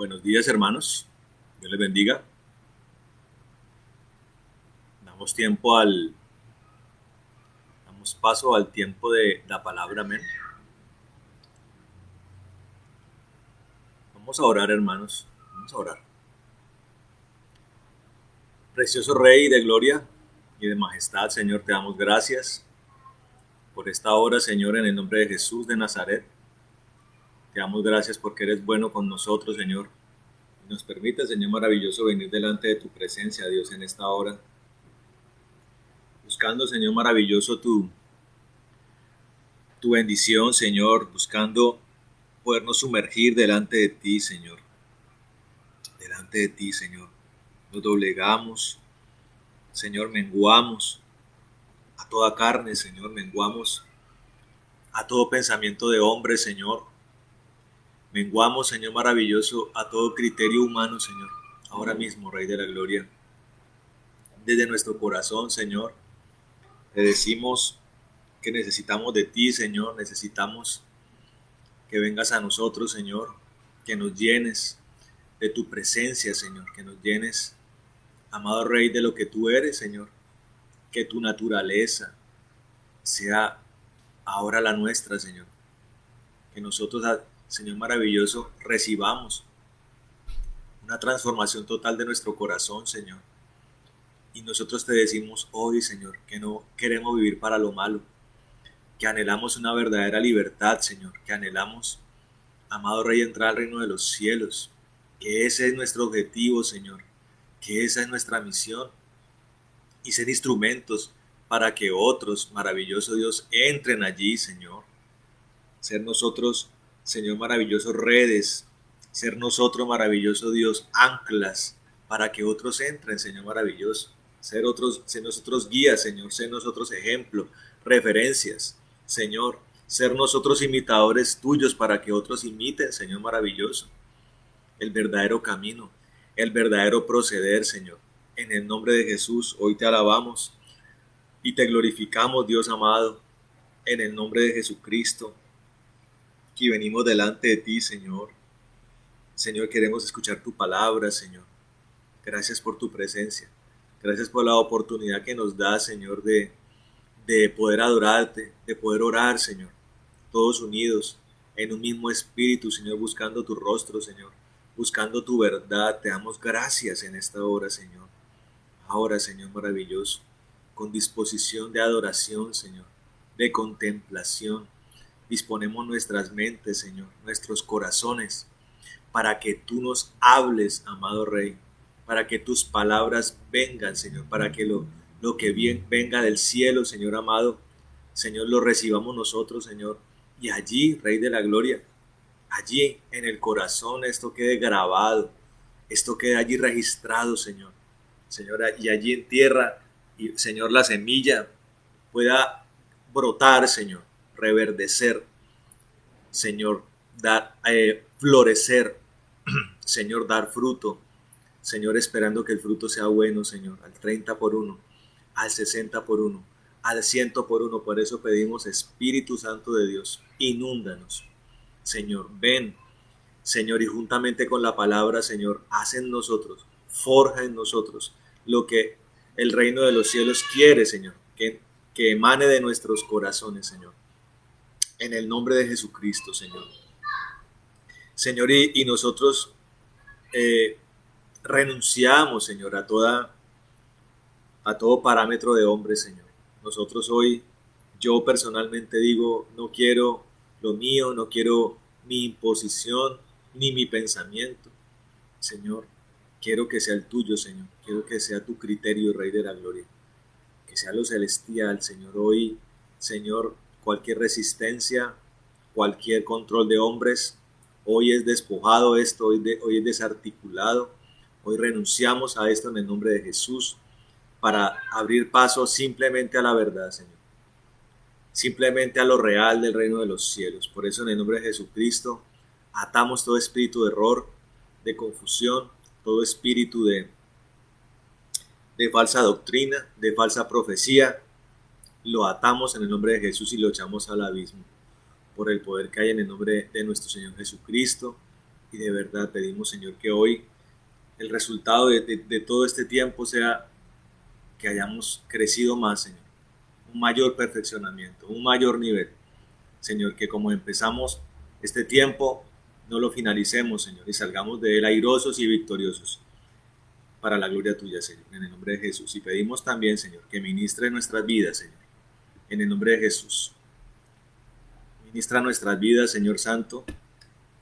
Buenos días, hermanos. Dios les bendiga. Damos tiempo damos paso al tiempo de la palabra, amén. Vamos a orar, hermanos. Vamos a orar. Precioso Rey de gloria y de majestad, Señor, te damos gracias por esta hora, Señor, en el nombre de Jesús de Nazaret. Te damos gracias porque eres bueno con nosotros, Señor. Y nos permite, Señor maravilloso, venir delante de tu presencia, Dios, en esta hora. Buscando, Señor maravilloso, tu bendición, Señor, buscando podernos sumergir delante de ti, Señor. Delante de ti, Señor. Nos doblegamos, Señor, menguamos a toda carne, Señor, menguamos a todo pensamiento de hombre, Señor. Menguamos, Señor maravilloso, a todo criterio humano, Señor. Ahora mismo, Rey de la Gloria, desde nuestro corazón, Señor, te decimos que necesitamos de ti, Señor. Necesitamos que vengas a nosotros, Señor, que nos llenes de tu presencia, Señor, que nos llenes, amado Rey, de lo que tú eres, Señor, que tu naturaleza sea ahora la nuestra, Señor, que nosotros, Señor maravilloso, recibamos una transformación total de nuestro corazón, Señor, y nosotros te decimos hoy, Señor, que no queremos vivir para lo malo, que anhelamos una verdadera libertad, Señor, que anhelamos, amado Rey, entrar al reino de los cielos, que ese es nuestro objetivo, Señor, que esa es nuestra misión, y ser instrumentos para que otros, maravilloso Dios, entren allí, Señor. Ser nosotros, Señor maravilloso, redes, ser nosotros, maravilloso Dios, anclas para que otros entren, Señor maravilloso. Ser nosotros guías, Señor, ser nosotros ejemplo, referencias, Señor, ser nosotros imitadores tuyos para que otros imiten, Señor maravilloso, el verdadero camino, el verdadero proceder, Señor. En el nombre de Jesús, hoy te alabamos y te glorificamos, Dios amado, en el nombre de Jesucristo, que venimos delante de ti, Señor. Señor, queremos escuchar tu palabra, Señor. Gracias por tu presencia. Gracias por la oportunidad que nos da, Señor, de poder adorarte, de poder orar, Señor. Todos unidos en un mismo espíritu, Señor, buscando tu rostro, Señor. Buscando tu verdad. Te damos gracias en esta hora, Señor. Ahora, Señor maravilloso, con disposición de adoración, Señor, de contemplación, disponemos nuestras mentes, Señor, nuestros corazones, para que tú nos hables, amado Rey, para que tus palabras vengan, Señor, para que lo que bien venga del cielo, Señor amado, Señor, lo recibamos nosotros, Señor, y allí, Rey de la Gloria, allí en el corazón esto quede grabado, esto quede allí registrado, Señor. Señor, y allí en tierra, y Señor, la semilla pueda brotar, Señor, reverdecer, Señor, dar, florecer, Señor, dar fruto, Señor, esperando que el fruto sea bueno, Señor, al 30 por uno, al 60 por uno, al 100 por uno. Por eso pedimos, Espíritu Santo de Dios, inúndanos, Señor, ven, Señor, y juntamente con la palabra, Señor, haz en nosotros, forja en nosotros lo que el reino de los cielos quiere, Señor, que emane de nuestros corazones, Señor. En el nombre de Jesucristo, Señor. Señor, y nosotros eh, renunciamos, Señor, a todo parámetro de hombre, Señor. Nosotros hoy, yo personalmente digo, no quiero lo mío, no quiero mi imposición, ni mi pensamiento. Señor, quiero que sea el tuyo, Señor. Quiero que sea tu criterio, Rey de la Gloria. Que sea lo celestial, Señor. Hoy, Señor, cualquier resistencia, cualquier control de hombres, hoy es despojado esto, hoy es desarticulado. Hoy renunciamos a esto en el nombre de Jesús para abrir paso simplemente a la verdad, Señor. Simplemente a lo real del reino de los cielos. Por eso en el nombre de Jesucristo atamos todo espíritu de error, de confusión, todo espíritu de falsa doctrina, de falsa profecía, lo atamos en el nombre de Jesús y lo echamos al abismo por el poder que hay en el nombre de nuestro Señor Jesucristo Y de verdad pedimos, Señor, que hoy el resultado de todo este tiempo sea que hayamos crecido más, Señor. Un mayor perfeccionamiento, un mayor nivel. Señor, que como empezamos este tiempo, no lo finalicemos, Señor, y salgamos de él airosos y victoriosos para la gloria tuya, Señor, en el nombre de Jesús. Y pedimos también, Señor, que ministre nuestras vidas, Señor, en el nombre de Jesús. Ministra nuestras vidas, Señor Santo,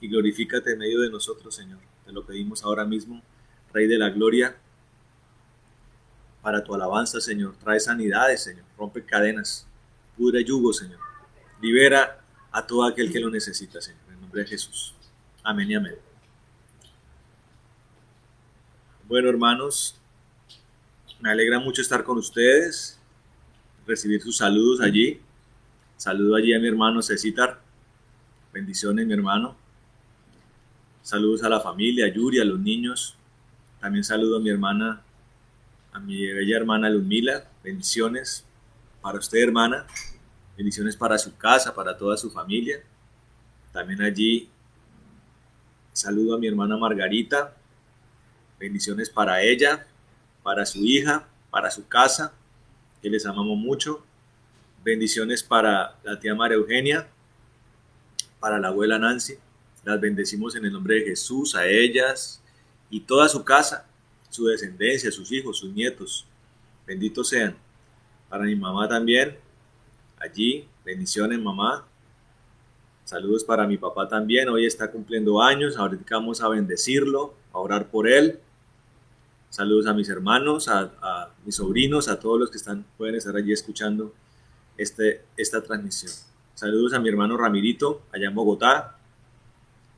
y glorifícate en medio de nosotros, Señor. Te lo pedimos ahora mismo, Rey de la Gloria, para tu alabanza, Señor. Trae sanidades, Señor. Rompe cadenas, pudre yugo, Señor. Libera a todo aquel que lo necesita, Señor, en el nombre de Jesús. Amén y amén. Bueno, hermanos, me alegra mucho estar con ustedes, recibir sus saludos allí. Saludo allí a mi hermano Cecitar. Bendiciones, mi hermano. Saludos a la familia, a Yuri, a los niños. También saludo a mi hermana, a mi bella hermana Ludmila. Bendiciones para usted, hermana. Bendiciones para su casa, para toda su familia. También allí saludo a mi hermana Margarita. Bendiciones para ella, para su hija, para su casa, que les amamos mucho. Bendiciones para la tía María Eugenia, para la abuela Nancy. Las bendecimos en el nombre de Jesús, a ellas y toda su casa, su descendencia, sus hijos, sus nietos. Benditos sean. Para mi mamá también, allí, bendiciones, mamá. Saludos para mi papá también, hoy está cumpliendo años, ahorita vamos a bendecirlo, a orar por él. Saludos a mis hermanos, a mis sobrinos, a todos los que pueden estar allí escuchando esta transmisión. Saludos a mi hermano Ramirito, allá en Bogotá,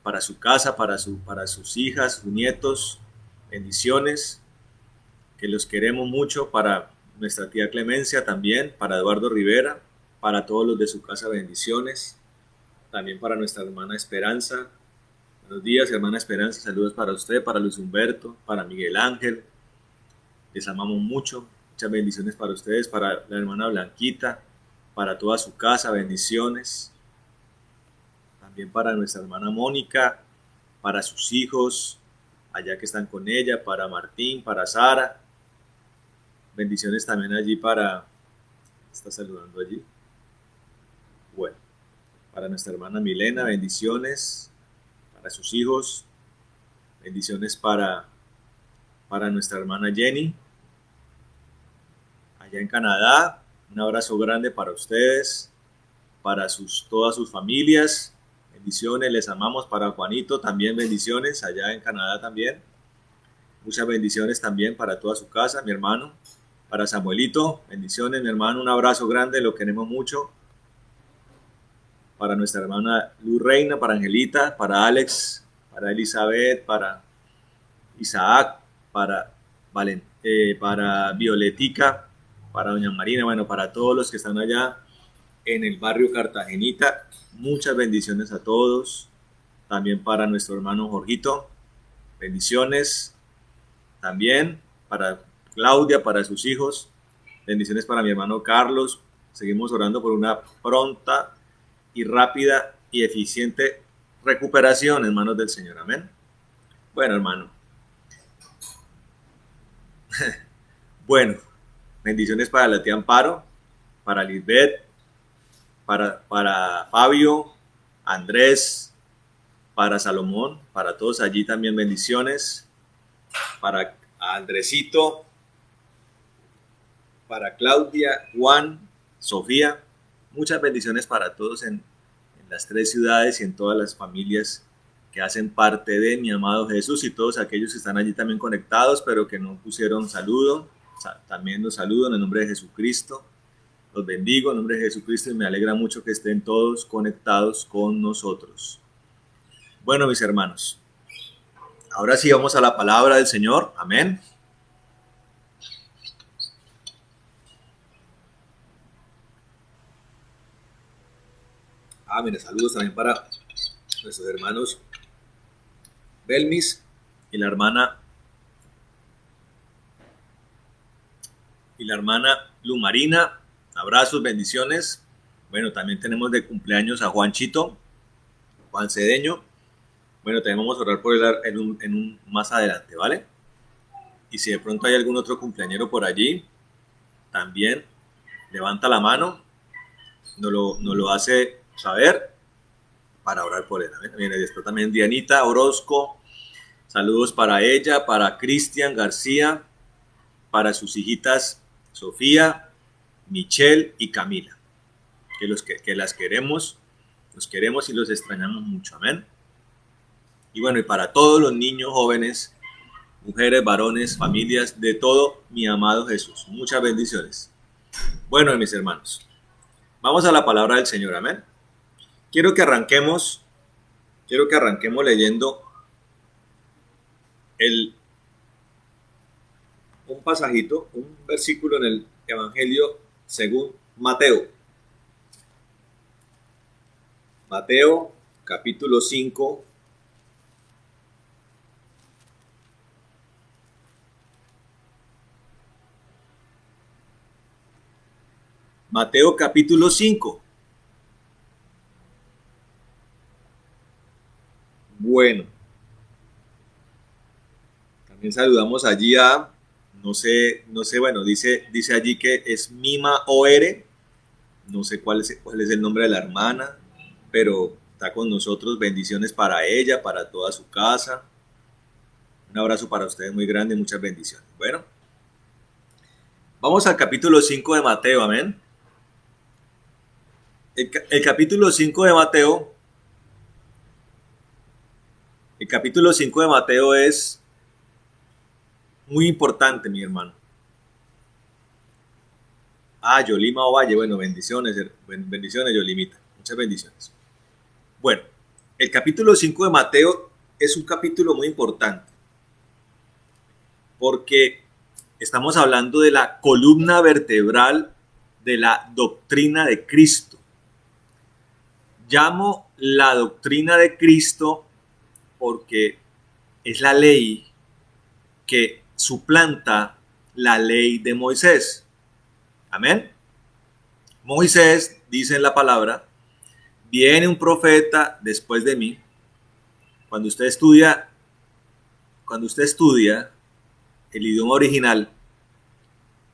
para su casa, para sus hijas, sus nietos, bendiciones, que los queremos mucho, para nuestra tía Clemencia también, para Eduardo Rivera, para todos los de su casa, bendiciones, también para nuestra hermana Esperanza. Buenos días, hermana Esperanza, saludos para usted, para Luis Humberto, para Miguel Ángel, les amamos mucho, muchas bendiciones para ustedes, para la hermana Blanquita, para toda su casa, bendiciones, también para nuestra hermana Mónica, para sus hijos, allá que están con ella, para Martín, para Sara, bendiciones también allí para, está saludando allí, bueno, para nuestra hermana Milena, bendiciones, para sus hijos, bendiciones para nuestra hermana Jenny, allá en Canadá, un abrazo grande para ustedes, para todas sus familias, bendiciones, les amamos, para Juanito también bendiciones, allá en Canadá también, muchas bendiciones también para toda su casa, mi hermano, para Samuelito, bendiciones, mi hermano, un abrazo grande, lo queremos mucho, para nuestra hermana Luz Reina, para Angelita, para Alex, para Elizabeth, para Isaac, para Violetica, para doña Marina, bueno, para todos los que están allá en el barrio Cartagenita, muchas bendiciones a todos, también para nuestro hermano Jorgito, bendiciones, también para Claudia, para sus hijos, bendiciones para mi hermano Carlos, seguimos orando por una pronta y rápida y eficiente recuperación en manos del Señor, amén. Bueno, hermano, bueno, bendiciones para la tía Amparo, para Lisbeth, para Fabio, Andrés, para Salomón, para todos allí también bendiciones, para Andresito, para Claudia, Juan, Sofía, muchas bendiciones para todos en las 3 ciudades y en todas las familias que hacen parte de mi amado Jesús y todos aquellos que están allí también conectados, pero que no pusieron saludo, también los saludo en el nombre de Jesucristo. Los bendigo en nombre de Jesucristo y me alegra mucho que estén todos conectados con nosotros. Bueno, mis hermanos, ahora sí vamos a la palabra del Señor. Amén. Mira, saludos también para nuestros hermanos Belmis y la hermana Lumarina. Abrazos, bendiciones. Bueno, también tenemos de cumpleaños a Juanchito, Juan Cedeño. Bueno, también vamos a orar por él más adelante, ¿vale? Y si de pronto hay algún otro cumpleañero por allí, también levanta la mano, nos lo hace saber para orar por él. Viene después también Dianita Orozco, saludos para ella, para Cristian García, para sus hijitas Sofía, Michelle y Camila, que las queremos, los queremos y los extrañamos mucho, amén. Y bueno, y para todos los niños, jóvenes, mujeres, varones, familias, de todo, mi amado Jesús. Muchas bendiciones. Bueno, mis hermanos, vamos a la palabra del Señor, amén. Quiero que arranquemos leyendo un pasajito, un versículo en el Evangelio según Mateo. Mateo, capítulo 5. Mateo capítulo 5. Bueno, también saludamos allí a, no sé, bueno, dice allí que es Mima Oere, no sé cuál es el nombre de la hermana, pero está con nosotros, bendiciones para ella, para toda su casa. Un abrazo para ustedes muy grande, muchas bendiciones. Bueno, vamos al capítulo 5 de Mateo, amén. El capítulo 5 de Mateo, es muy importante, mi hermano. Yolima Ovalle, bueno, bendiciones, Yolimita, muchas bendiciones. Bueno, el capítulo 5 de Mateo es un capítulo muy importante, porque estamos hablando de la columna vertebral de la doctrina de Cristo. Llamo la doctrina de Cristo porque es la ley que suplanta la ley de Moisés. Amén. Moisés dice en la palabra, viene un profeta después de mí. Cuando usted estudia el idioma original,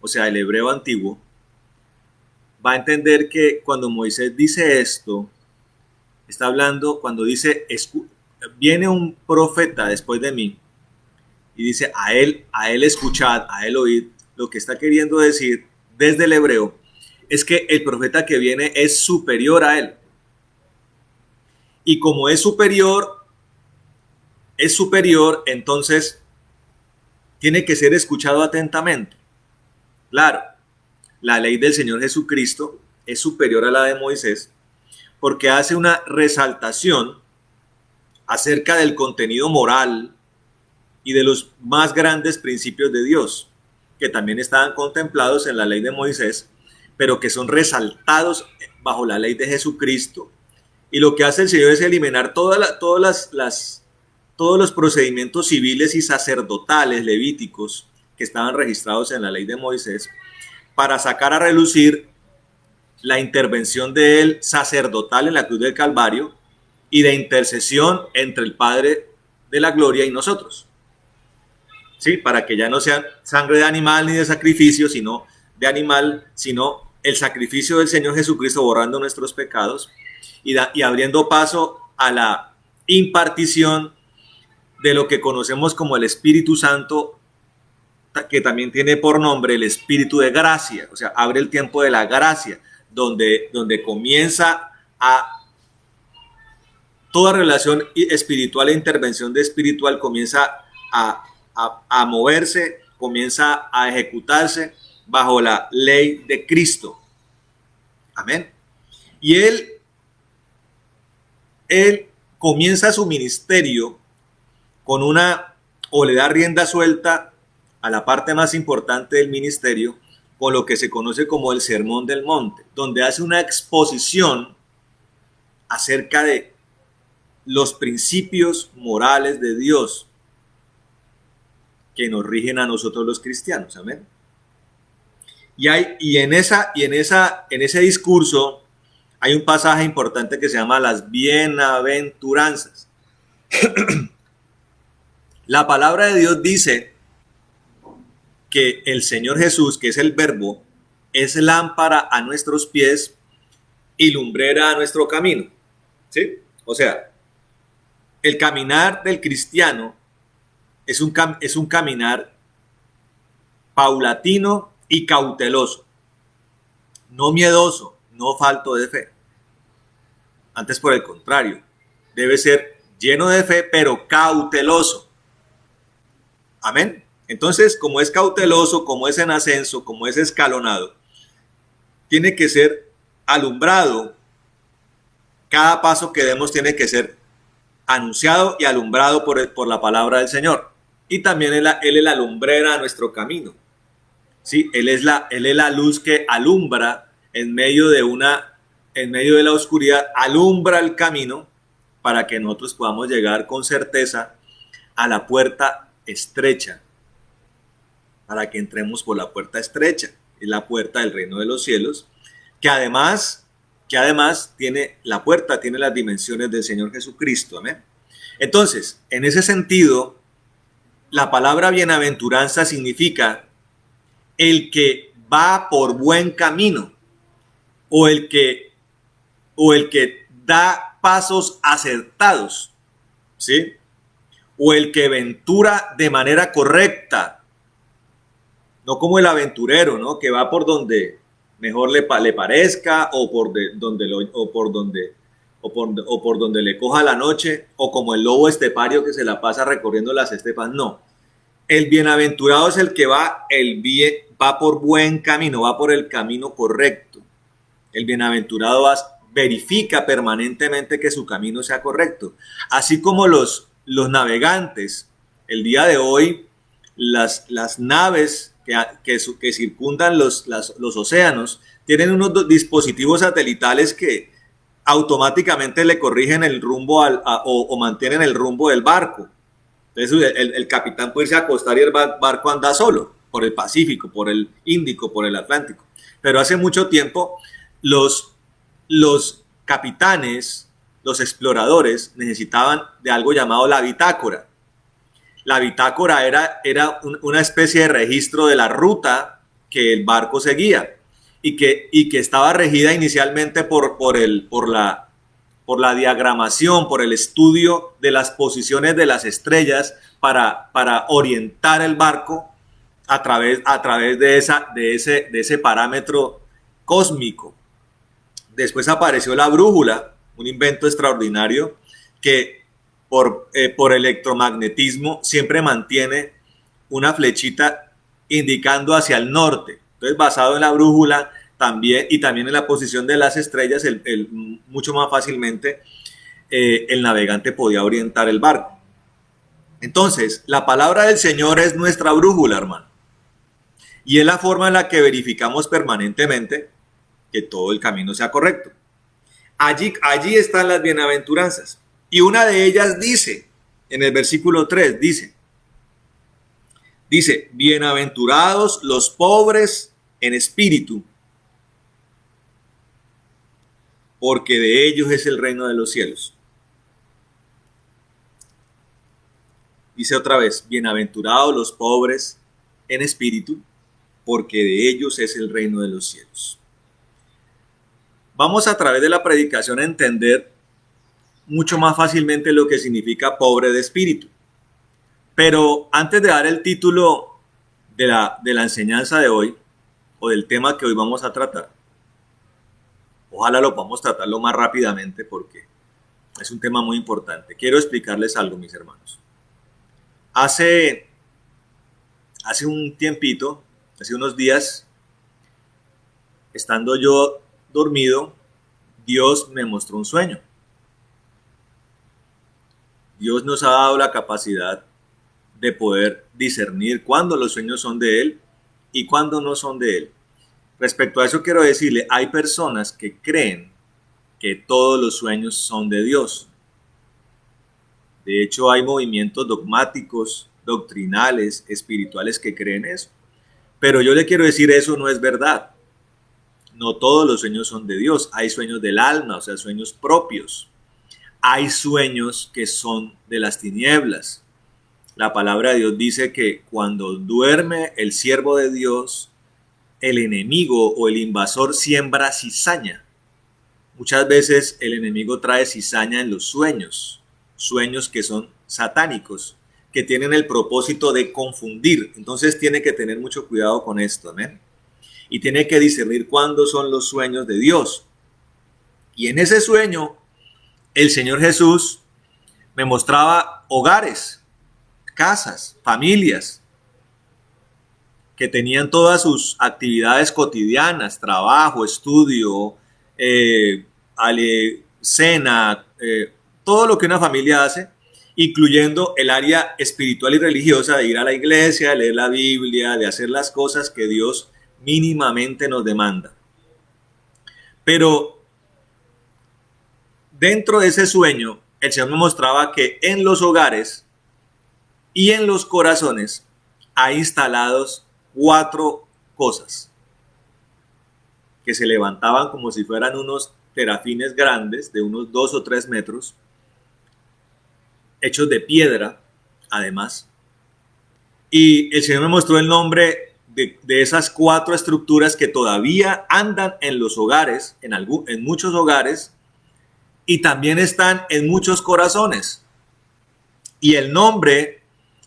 o sea, el hebreo antiguo, va a entender que cuando Moisés dice esto, está hablando, cuando dice, viene un profeta después de mí, y dice, a él escuchad, a él oíd, lo que está queriendo decir desde el hebreo, es que el profeta que viene es superior a él. Y como es superior, entonces tiene que ser escuchado atentamente. Claro, la ley del Señor Jesucristo es superior a la de Moisés porque hace una resaltación acerca del contenido moral y de los más grandes principios de Dios, que también estaban contemplados en la ley de Moisés, pero que son resaltados bajo la ley de Jesucristo. Y lo que hace el Señor es eliminar todos los procedimientos civiles y sacerdotales levíticos que estaban registrados en la ley de Moisés para sacar a relucir la intervención de él sacerdotal en la cruz del Calvario y de intercesión entre el Padre de la gloria y nosotros. ¿Sí? Para que ya no sea sangre de animal ni de sacrificio, sino el sacrificio del Señor Jesucristo borrando nuestros pecados y abriendo paso a la impartición de lo que conocemos como el Espíritu Santo, que también tiene por nombre el Espíritu de gracia, o sea, abre el tiempo de la gracia, donde comienza a toda relación espiritual e intervención de espiritual comienza a moverse, comienza a ejecutarse bajo la ley de Cristo. Amén. Y él comienza su ministerio o le da rienda suelta a la parte más importante del ministerio, con lo que se conoce como el Sermón del Monte, donde hace una exposición acerca de los principios morales de Dios que nos rigen a nosotros los cristianos. Amén. Y en ese discurso hay un pasaje importante que se llama las bienaventuranzas. La palabra de Dios dice que el Señor Jesús, que es el Verbo, es lámpara a nuestros pies y lumbrera a nuestro camino. ¿Sí? O sea, el caminar del cristiano es un caminar paulatino y cauteloso, no miedoso, no falto de fe. Antes, por el contrario, debe ser lleno de fe, pero cauteloso. Amén. Entonces, como es cauteloso, como es en ascenso, como es escalonado, tiene que ser alumbrado. Cada paso que demos tiene que ser anunciado y alumbrado por la palabra del Señor. Y también él es la lumbrera a nuestro camino. ¿Sí? Él es la luz que alumbra en medio de la oscuridad, alumbra el camino para que nosotros podamos llegar con certeza a la puerta estrecha, para que entremos por la puerta estrecha, es la puerta del reino de los cielos, que además tiene la puerta, tiene las dimensiones del Señor Jesucristo. Amén. Entonces, en ese sentido, la palabra bienaventuranza significa el que va por buen camino, o el que da pasos acertados, ¿sí? O el que ventura de manera correcta, no como el aventurero, ¿no? Que va por donde mejor le parezca, o por donde le coja la noche, o como el lobo estepario que se la pasa recorriendo las estepas. No, el bienaventurado es el que va por buen camino, va por el camino correcto. El bienaventurado verifica permanentemente que su camino sea correcto. Así como los navegantes, el día de hoy, las naves que circundan los océanos tienen unos dispositivos satelitales que automáticamente le corrigen el rumbo o mantienen el rumbo del barco. Entonces el capitán puede irse a acostar y el barco anda solo por el Pacífico, por el Índico, por el Atlántico. Pero hace mucho tiempo los capitanes, los exploradores necesitaban de algo llamado la bitácora. La bitácora era una especie de registro de la ruta que el barco seguía y que estaba regida inicialmente por la diagramación, por el estudio de las posiciones de las estrellas para orientar el barco a través de ese parámetro cósmico. Después apareció la brújula, un invento extraordinario que por electromagnetismo siempre mantiene una flechita indicando hacia el norte. Entonces, basado en la brújula y también en la posición de las estrellas, mucho más fácilmente el navegante podía orientar el barco. Entonces, la palabra del Señor es nuestra brújula, hermano. Y es la forma en la que verificamos permanentemente que todo el camino sea correcto. Allí están las bienaventuranzas. Y una de ellas dice, en el versículo 3, dice, bienaventurados los pobres en espíritu, porque de ellos es el reino de los cielos. Dice otra vez, bienaventurados los pobres en espíritu, porque de ellos es el reino de los cielos. Vamos a través de la predicación a entender mucho más fácilmente lo que significa pobre de espíritu. Pero antes de dar el título de la enseñanza de hoy, o del tema que hoy vamos a tratar, ojalá lo podamos tratar lo más rápidamente porque es un tema muy importante. Quiero explicarles algo, mis hermanos. Hace un tiempito, hace unos días, estando yo dormido, Dios me mostró un sueño. Dios nos ha dado la capacidad de poder discernir cuándo los sueños son de Él y cuándo no son de Él. Respecto a eso quiero decirle, hay personas que creen que todos los sueños son de Dios. De hecho, hay movimientos dogmáticos, doctrinales, espirituales que creen eso. Pero yo le quiero decir, eso no es verdad. No todos los sueños son de Dios. Hay sueños del alma, o sea, sueños propios. hay sueños que son de las tinieblas. La palabra de Dios dice que cuando duerme el siervo de Dios, el enemigo o el invasor siembra cizaña. Muchas veces el enemigo trae cizaña en los sueños, sueños que son satánicos, que tienen el propósito de confundir. Entonces tiene que tener mucho cuidado con esto, amén. Y tiene que discernir cuándo son los sueños de Dios. Y en ese sueño, el Señor Jesús me mostraba hogares, casas, familias, que tenían todas sus actividades cotidianas, trabajo, estudio, cena, todo lo que una familia hace, incluyendo el área espiritual y religiosa de ir a la iglesia, de leer la Biblia, de hacer las cosas que Dios mínimamente nos demanda. Pero dentro de ese sueño, el Señor me mostraba que en los hogares y en los corazones hay instalados 4 cosas que se levantaban como si fueran unos terafines grandes de unos 2 o 3 metros, hechos de piedra, además. Y el Señor me mostró el nombre de esas 4 estructuras que todavía andan en los hogares, en muchos hogares, y también están en muchos corazones. Y el nombre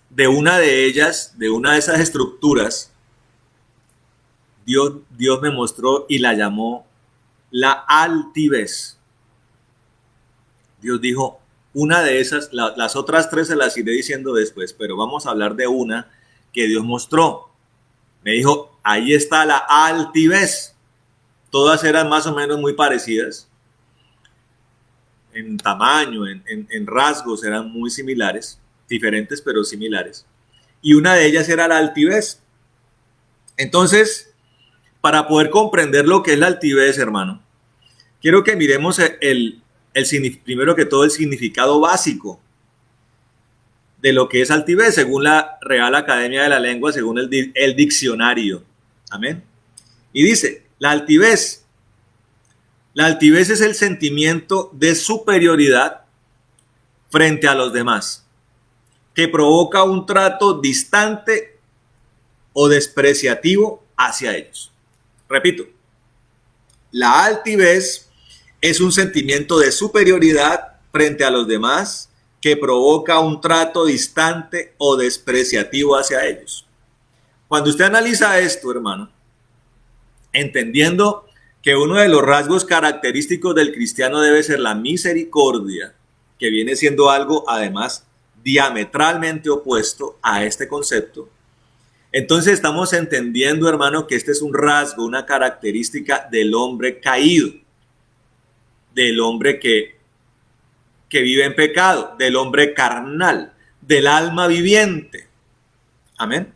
de una de ellas, de una de esas estructuras, Dios me mostró y la llamó la altivez. Dios dijo, una de esas, las otras 3 se las iré diciendo después, pero vamos a hablar de una que Dios mostró. Me dijo, ahí está la altivez. Todas eran más o menos muy parecidas. En tamaño, en rasgos eran muy similares, diferentes pero similares. Y una de ellas era la altivez. Entonces, para poder comprender lo que es la altivez, hermano, quiero que miremos primero que todo el significado básico de lo que es altivez, según la Real Academia de la Lengua, según el diccionario. Amén. Y dice, la altivez es el sentimiento de superioridad frente a los demás, que provoca un trato distante o despreciativo hacia ellos. Repito, la altivez es un sentimiento de superioridad frente a los demás que provoca un trato distante o despreciativo hacia ellos. Cuando usted analiza esto, hermano, entendiendo que uno de los rasgos característicos del cristiano debe ser la misericordia, que viene siendo algo además diametralmente opuesto a este concepto, entonces estamos entendiendo, hermano, que este es un rasgo, una característica del hombre caído, del hombre que vive en pecado, del hombre carnal, del alma viviente. Amén.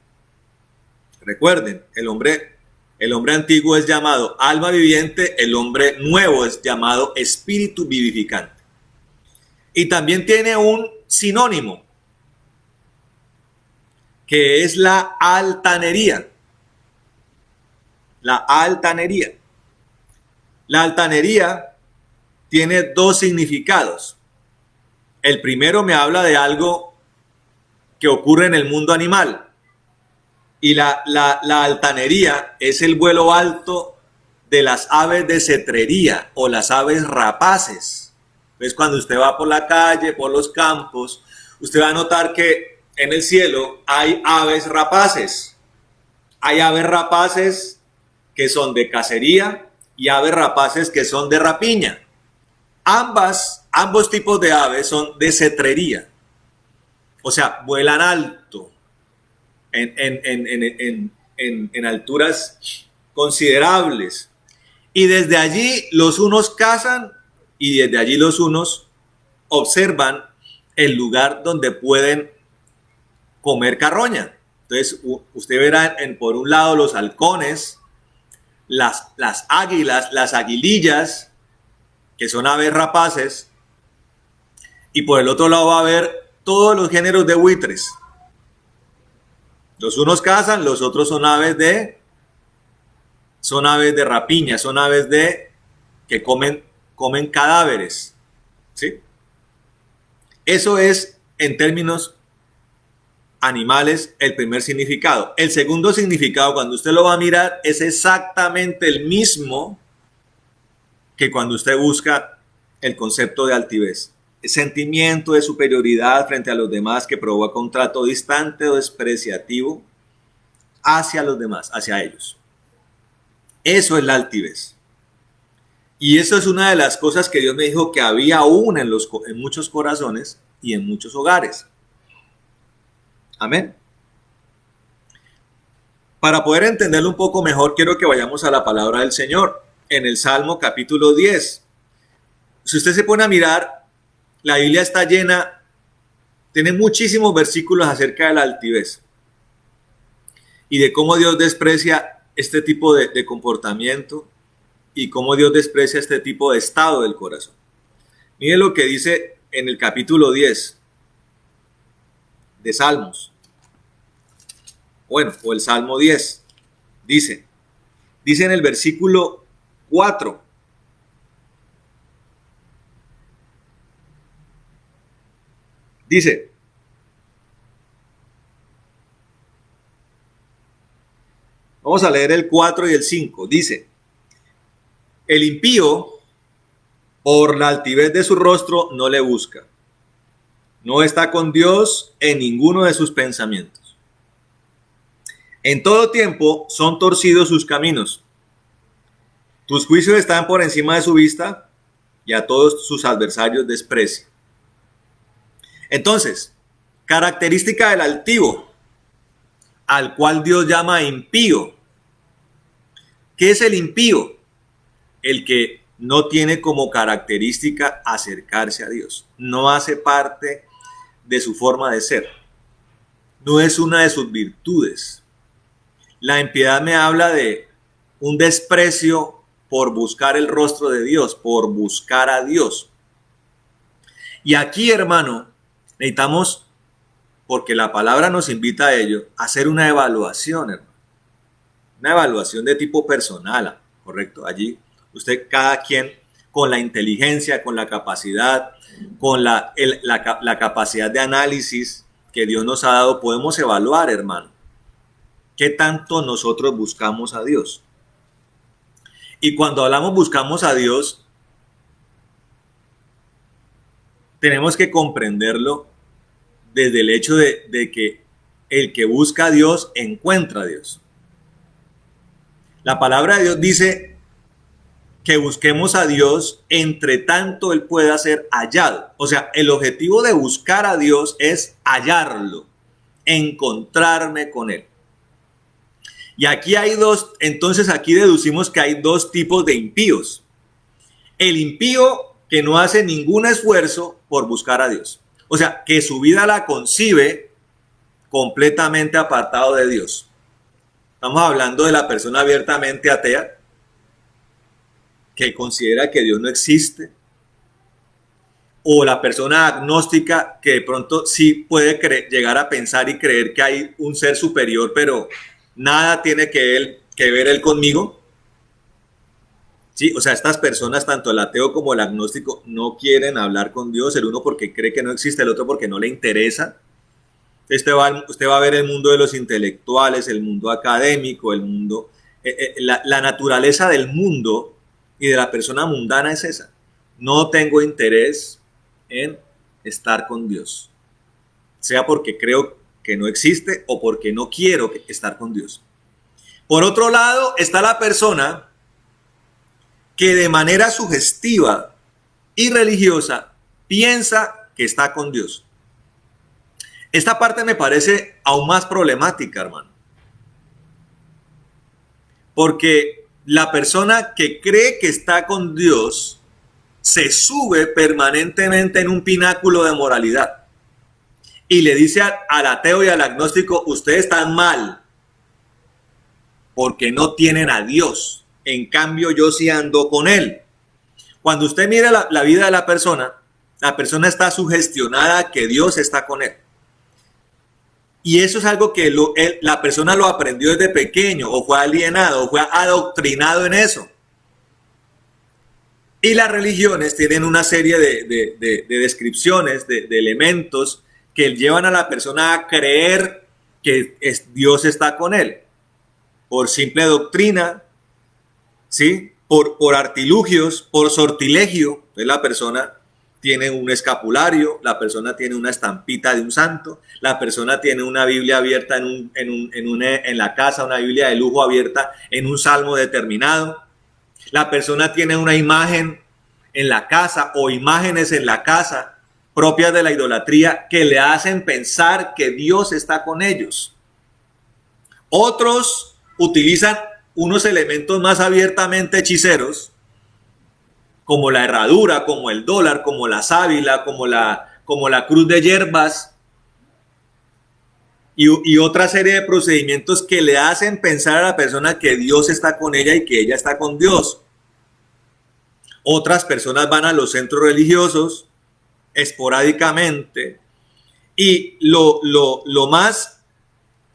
Recuerden, el hombre antiguo es llamado alma viviente, el hombre nuevo es llamado espíritu vivificante. Y también tiene un sinónimo, que es la altanería. La altanería. La altanería tiene 2 significados. El primero me habla de algo que ocurre en el mundo animal. Y la altanería es el vuelo alto de las aves de cetrería o las aves rapaces. ¿Ves? Cuando usted va por la calle, por los campos, usted va a notar que en el cielo hay aves rapaces. Hay aves rapaces que son de cacería y aves rapaces que son de rapiña. Ambos tipos de aves son de cetrería. O sea, vuelan alto en alturas considerables. Y desde allí los unos cazan y desde allí los unos observan el lugar donde pueden comer carroña. Entonces usted verá por un lado los halcones, las águilas, las aguilillas, que son aves rapaces, y por el otro lado va a ver todos los géneros de buitres. Los unos cazan, los otros son aves de rapiña, son aves que comen cadáveres, ¿sí? Eso es, en términos animales, el primer significado. El segundo significado, cuando usted lo va a mirar, es exactamente el mismo que cuando usted busca el concepto de altivez. El sentimiento de superioridad frente a los demás que provoca un trato distante o despreciativo hacia los demás, hacia ellos. Eso es la altivez. Y eso es una de las cosas que Dios me dijo que había aún en muchos corazones y en muchos hogares. Amén. Para poder entenderlo un poco mejor, quiero que vayamos a la palabra del Señor. En el Salmo capítulo 10. Si usted se pone a mirar, la Biblia está llena, tiene muchísimos versículos acerca de la altivez y de cómo Dios desprecia este tipo de comportamiento y cómo Dios desprecia este tipo de estado del corazón. Mire lo que dice en el capítulo 10 de Salmos. Bueno, o el Salmo 10. Dice en el versículo 4. Dice, vamos a leer el 4 y el 5. Dice, el impío, por la altivez de su rostro, no le busca. No está con Dios en ninguno de sus pensamientos. En todo tiempo son torcidos sus caminos. Tus juicios están por encima de su vista y a todos sus adversarios desprecia. Entonces, característica del altivo, al cual Dios llama impío. ¿Qué es el impío? El que no tiene como característica acercarse a Dios. No hace parte de su forma de ser. No es una de sus virtudes. La impiedad me habla de un desprecio por buscar el rostro de Dios, por buscar a Dios. Y aquí, hermano, necesitamos, porque la palabra nos invita a ello, a hacer una evaluación, hermano. Una evaluación de tipo personal, ¿correcto? Allí usted, cada quien, con la inteligencia, con la capacidad, con la capacidad de análisis que Dios nos ha dado, podemos evaluar, hermano, qué tanto nosotros buscamos a Dios. Y cuando hablamos buscamos a Dios, tenemos que comprenderlo desde el hecho de que el que busca a Dios encuentra a Dios. La palabra de Dios dice que busquemos a Dios entre tanto Él pueda ser hallado. O sea, el objetivo de buscar a Dios es hallarlo, encontrarme con Él. Y aquí hay dos, entonces aquí deducimos que hay dos tipos de impíos. El impío que no hace ningún esfuerzo por buscar a Dios. O sea, que su vida la concibe completamente apartado de Dios. Estamos hablando de la persona abiertamente atea, que considera que Dios no existe, o la persona agnóstica que de pronto sí puede llegar a pensar y creer que hay un ser superior, pero nada tiene que ver él conmigo. Sí, o sea, estas personas, tanto el ateo como el agnóstico, no quieren hablar con Dios, el uno porque cree que no existe, el otro porque no le interesa. Usted va a ver el mundo de los intelectuales, el mundo académico, el mundo, la naturaleza del mundo y de la persona mundana es esa. No tengo interés en estar con Dios, sea porque creo que no existe o porque no quiero estar con Dios. Por otro lado, está la persona que de manera sugestiva y religiosa piensa que está con Dios. Esta parte me parece aún más problemática, hermano. Porque la persona que cree que está con Dios se sube permanentemente en un pináculo de moralidad y le dice al ateo y al agnóstico, ustedes están mal porque no tienen a Dios. En cambio, yo sí ando con Él. Cuando usted mira la vida de la persona está sugestionada a que Dios está con él. Y eso es algo que la persona lo aprendió desde pequeño, o fue alienado, o fue adoctrinado en eso. Y las religiones tienen una serie de descripciones, de elementos que llevan a la persona a creer que Dios está con él. Por simple doctrina, ¿sí? Por artilugios, por sortilegio. Entonces la persona tiene un escapulario, la persona tiene una estampita de un santo, la persona tiene una Biblia abierta en la casa, una Biblia de lujo abierta en un salmo determinado. La persona tiene una imagen en la casa o imágenes en la casa propias de la idolatría que le hacen pensar que Dios está con ellos. Otros utilizan unos elementos más abiertamente hechiceros, como la herradura, como el dólar, como la sábila, como la cruz de hierbas y otra serie de procedimientos que le hacen pensar a la persona que Dios está con ella y que ella está con Dios. Otras personas van a los centros religiosos esporádicamente y lo más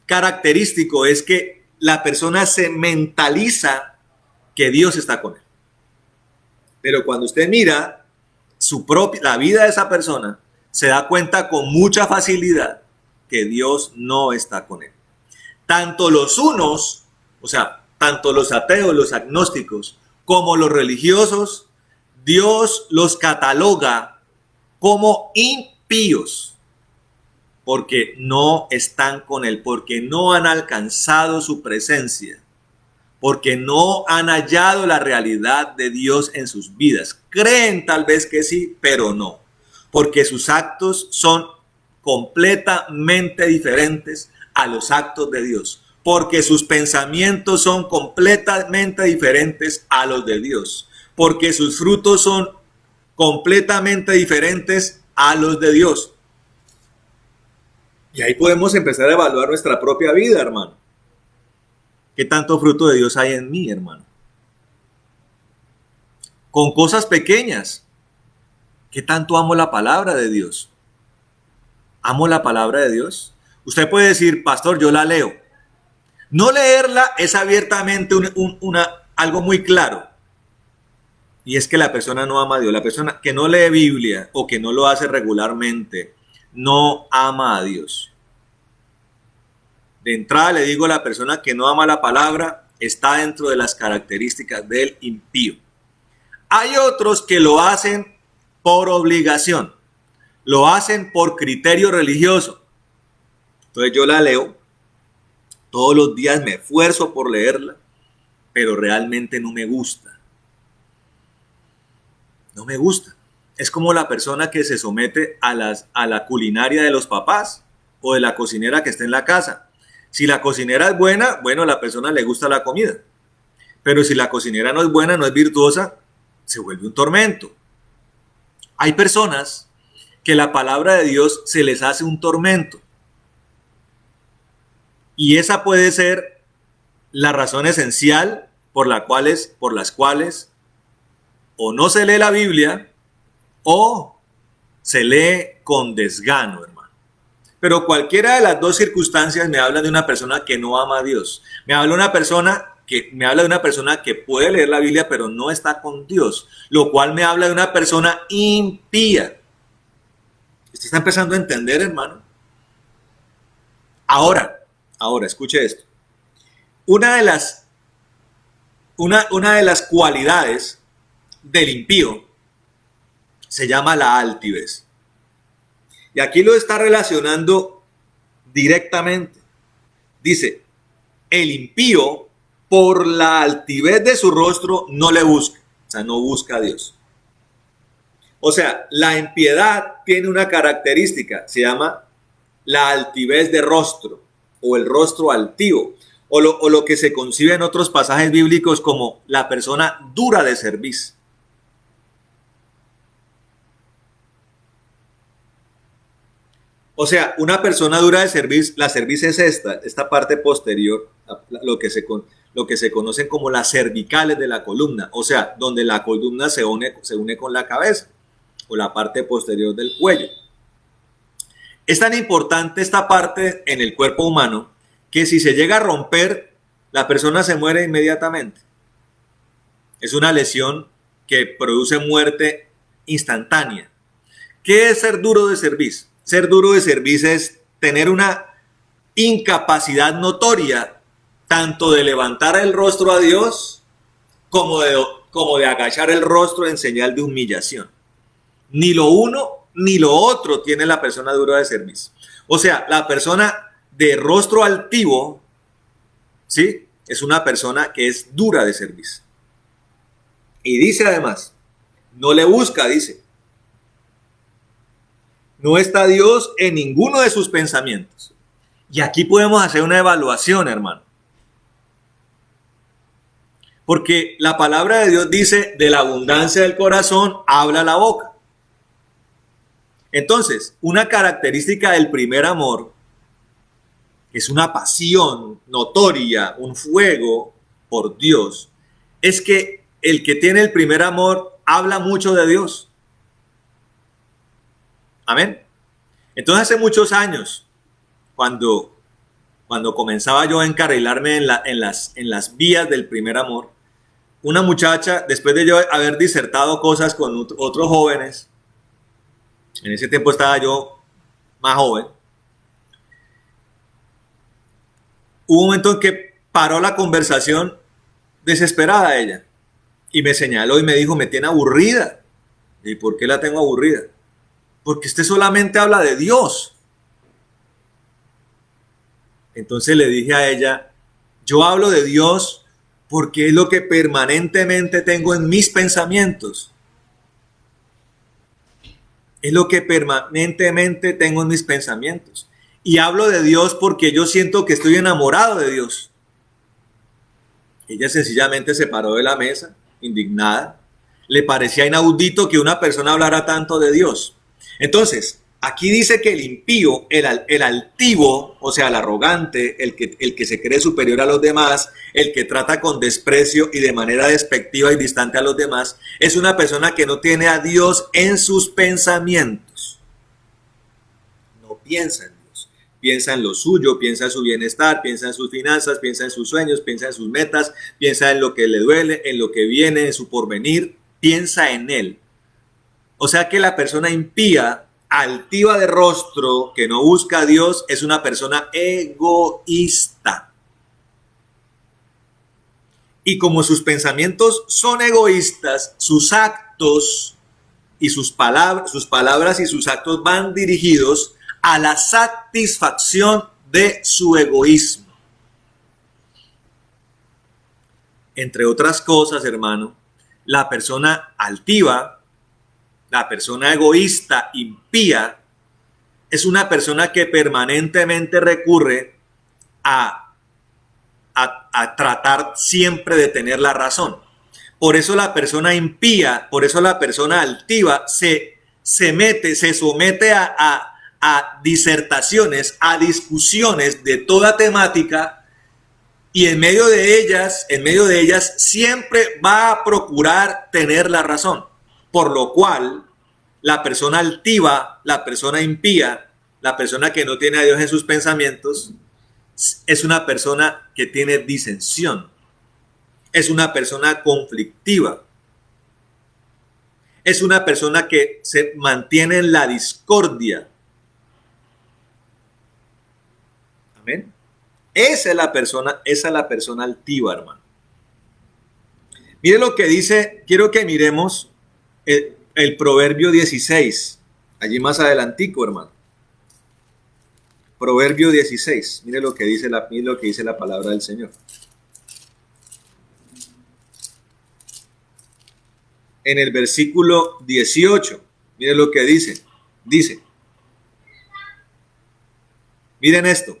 característico es que la persona se mentaliza que Dios está con él. Pero cuando usted mira la vida de esa persona, se da cuenta con mucha facilidad que Dios no está con él. Tanto los unos, o sea, tanto los ateos, los agnósticos, como los religiosos, Dios los cataloga como impíos, porque no están con él, porque no han alcanzado su presencia, porque no han hallado la realidad de Dios en sus vidas. Creen tal vez que sí, pero no, porque sus actos son completamente diferentes a los actos de Dios, porque sus pensamientos son completamente diferentes a los de Dios, porque sus frutos son completamente diferentes a los de Dios. Y ahí podemos empezar a evaluar nuestra propia vida, hermano. ¿Qué tanto fruto de Dios hay en mí, hermano? Con cosas pequeñas. ¿Qué tanto amo la palabra de Dios? ¿Amo la palabra de Dios? Usted puede decir, pastor, yo la leo. No leerla es abiertamente algo muy claro. Y es que la persona no ama a Dios. La persona que no lee Biblia o que no lo hace regularmente, no ama a Dios. De entrada le digo, la persona que no ama la palabra está dentro de las características del impío. Hay otros que lo hacen por obligación, lo hacen por criterio religioso. Entonces yo la leo, todos los días me esfuerzo por leerla, pero realmente no me gusta. No me gusta. Es como la persona que se somete a la culinaria de los papás o de la cocinera que está en la casa. Si la cocinera es buena, bueno, a la persona le gusta la comida. Pero si la cocinera no es buena, no es virtuosa, se vuelve un tormento. Hay personas que la palabra de Dios se les hace un tormento. Y esa puede ser la razón esencial por las cuales o no se lee la Biblia o se lee con desgano, hermano. Pero cualquiera de las dos circunstancias me habla de una persona que no ama a Dios. Me habla de una persona que puede leer la Biblia pero no está con Dios, lo cual me habla de una persona impía. ¿Usted está empezando a entender, hermano? Ahora, escuche esto. Una de las cualidades del impío se llama la altivez. Y aquí lo está relacionando directamente. Dice, el impío por la altivez de su rostro no le busca, o sea, no busca a Dios. O sea, la impiedad tiene una característica, se llama la altivez de rostro o el rostro altivo, o lo que se concibe en otros pasajes bíblicos como la persona dura de cerviz. O sea, una persona dura de cerviz, la cerviz es esta parte posterior, lo que se conocen como las cervicales de la columna, o sea, donde la columna se une con la cabeza o la parte posterior del cuello. Es tan importante esta parte en el cuerpo humano que si se llega a romper, la persona se muere inmediatamente. Es una lesión que produce muerte instantánea. ¿Qué es ser duro de cerviz? Ser duro de cerviz es tener una incapacidad notoria tanto de levantar el rostro a Dios como de agachar el rostro en señal de humillación. Ni lo uno ni lo otro tiene la persona dura de cerviz. O sea, la persona de rostro altivo, ¿sí?, es una persona que es dura de cerviz. Y dice además, no le busca, dice. No está Dios en ninguno de sus pensamientos. Y aquí podemos hacer una evaluación, hermano. Porque la palabra de Dios dice, de la abundancia del corazón habla la boca. Entonces, una característica del primer amor es una pasión notoria, un fuego por Dios. Es que el que tiene el primer amor habla mucho de Dios. Amén. Entonces, hace muchos años, cuando comenzaba yo a encarrilarme en las vías del primer amor, una muchacha, después de yo haber disertado cosas con otros jóvenes, en ese tiempo estaba yo más joven, hubo un momento en que paró la conversación desesperada ella y me señaló y me dijo, me tiene aburrida. ¿Y por qué la tengo aburrida? Porque usted solamente habla de Dios. Entonces le dije a ella, yo hablo de Dios porque es lo que permanentemente tengo en mis pensamientos. Es lo que permanentemente tengo en mis pensamientos. Y hablo de Dios porque yo siento que estoy enamorado de Dios. Ella sencillamente se paró de la mesa, indignada. Le parecía inaudito que una persona hablara tanto de Dios. Entonces, aquí dice que el impío, el altivo, o sea, el arrogante, el que se cree superior a los demás, el que trata con desprecio y de manera despectiva y distante a los demás, es una persona que no tiene a Dios en sus pensamientos. No piensa en Dios. Piensa en lo suyo, piensa en su bienestar, piensa en sus finanzas, piensa en sus sueños, piensa en sus metas, piensa en lo que le duele, en lo que viene, en su porvenir, piensa en él. O sea que la persona impía, altiva de rostro, que no busca a Dios, es una persona egoísta. Y como sus pensamientos son egoístas, sus actos y sus palabras y sus actos van dirigidos a la satisfacción de su egoísmo. Entre otras cosas, hermano, la persona altiva, la persona egoísta, impía, es una persona que permanentemente recurre a tratar siempre de tener la razón. Por eso la persona impía, por eso la persona altiva se somete a disertaciones, a discusiones de toda temática, y en medio de ellas siempre va a procurar tener la razón. Por lo cual, la persona altiva, la persona impía, la persona que no tiene a Dios en sus pensamientos, es una persona que tiene disensión. Es una persona conflictiva. Es una persona que se mantiene en la discordia. Amén. Esa es la persona altiva, hermano. Mire lo que dice, quiero que miremos el Proverbio 16, allí más adelantico, hermano. Proverbio 16, mire lo que dice la palabra del Señor. En el versículo 18, mire lo que dice. Dice, miren esto.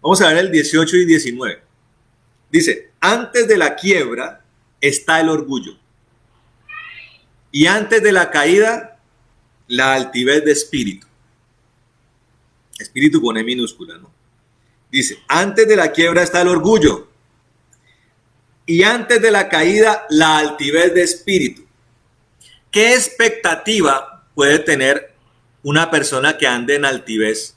Vamos a ver el 18 y 19. Dice, antes de la quiebra está el orgullo. Y antes de la caída, la altivez de espíritu. Espíritu con E minúscula, ¿no? Dice, antes de la quiebra está el orgullo. Y antes de la caída, la altivez de espíritu. ¿Qué expectativa puede tener una persona que ande en altivez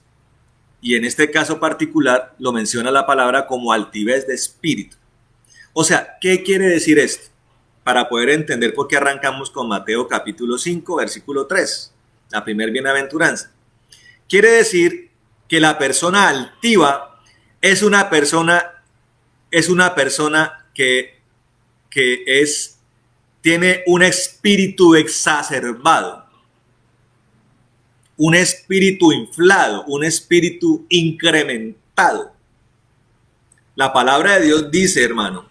Y en este caso particular lo menciona la palabra como altivez de espíritu. O sea, ¿qué quiere decir esto? Para poder entender por qué arrancamos con Mateo capítulo 5, versículo 3, la primer bienaventuranza. Quiere decir que la persona altiva es una persona que tiene un espíritu exacerbado, un espíritu inflado, un espíritu incrementado. La palabra de Dios dice, hermano,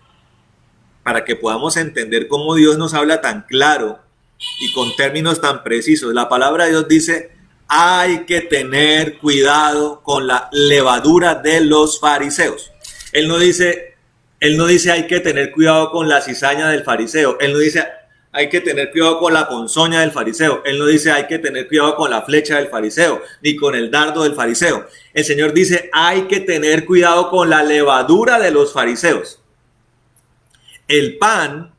para que podamos entender cómo Dios nos habla tan claro y con términos tan precisos, la palabra de Dios dice, hay que tener cuidado con la levadura de los fariseos. Él no dice hay que tener cuidado con la cizaña del fariseo. Él no dice hay que tener cuidado con la ponzoña del fariseo. Él no dice hay que tener cuidado con la flecha del fariseo, ni con el dardo del fariseo. El Señor dice hay que tener cuidado con la levadura de los fariseos. El pan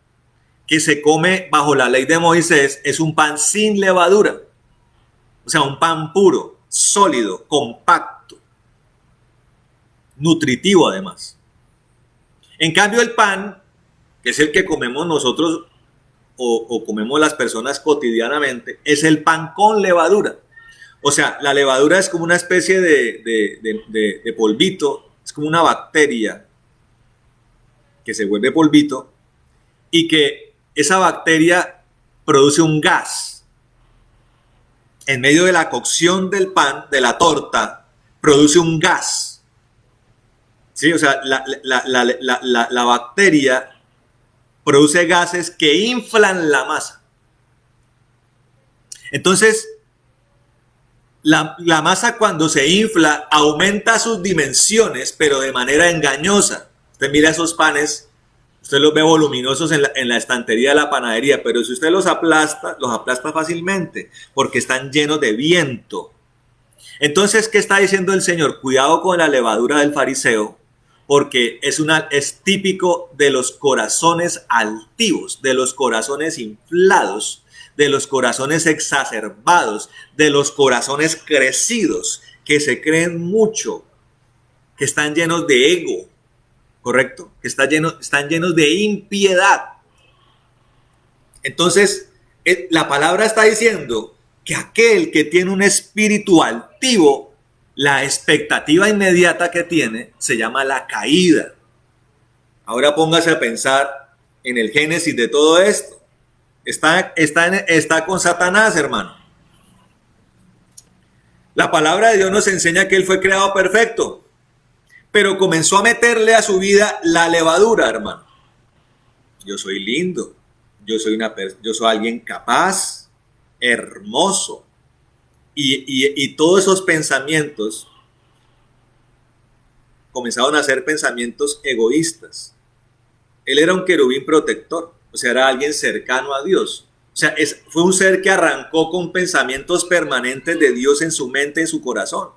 que se come bajo la ley de Moisés es un pan sin levadura. O sea, un pan puro, sólido, compacto, nutritivo además. En cambio, el pan, que es el que comemos nosotros o comemos las personas cotidianamente, es el pan con levadura. O sea, la levadura es como una especie de polvito, es como una bacteria que se vuelve polvito y que esa bacteria produce un gas. En medio de la cocción del pan, de la torta, produce un gas. ¿Sí? O sea, la bacteria produce gases que inflan la masa. Entonces, la masa cuando se infla aumenta sus dimensiones, pero de manera engañosa. Usted mira esos panes, usted los ve voluminosos en la estantería de la panadería, pero si usted los aplasta fácilmente, porque están llenos de viento. Entonces, ¿qué está diciendo el Señor? Cuidado con la levadura del fariseo, porque es típico de los corazones altivos, de los corazones inflados, de los corazones exacerbados, de los corazones crecidos, que se creen mucho, que están llenos de ego, ¿correcto? Que están llenos de impiedad. Entonces, la palabra está diciendo que aquel que tiene un espíritu altivo, la expectativa inmediata que tiene se llama la caída. Ahora póngase a pensar en el génesis de todo esto. Está con Satanás, hermano. La palabra de Dios nos enseña que él fue creado perfecto, pero comenzó a meterle a su vida la levadura, hermano. Yo soy lindo, yo soy alguien capaz, hermoso. Y todos esos pensamientos comenzaron a ser pensamientos egoístas. Él era un querubín protector, o sea, era alguien cercano a Dios. O sea, fue un ser que arrancó con pensamientos permanentes de Dios en su mente, en su corazón.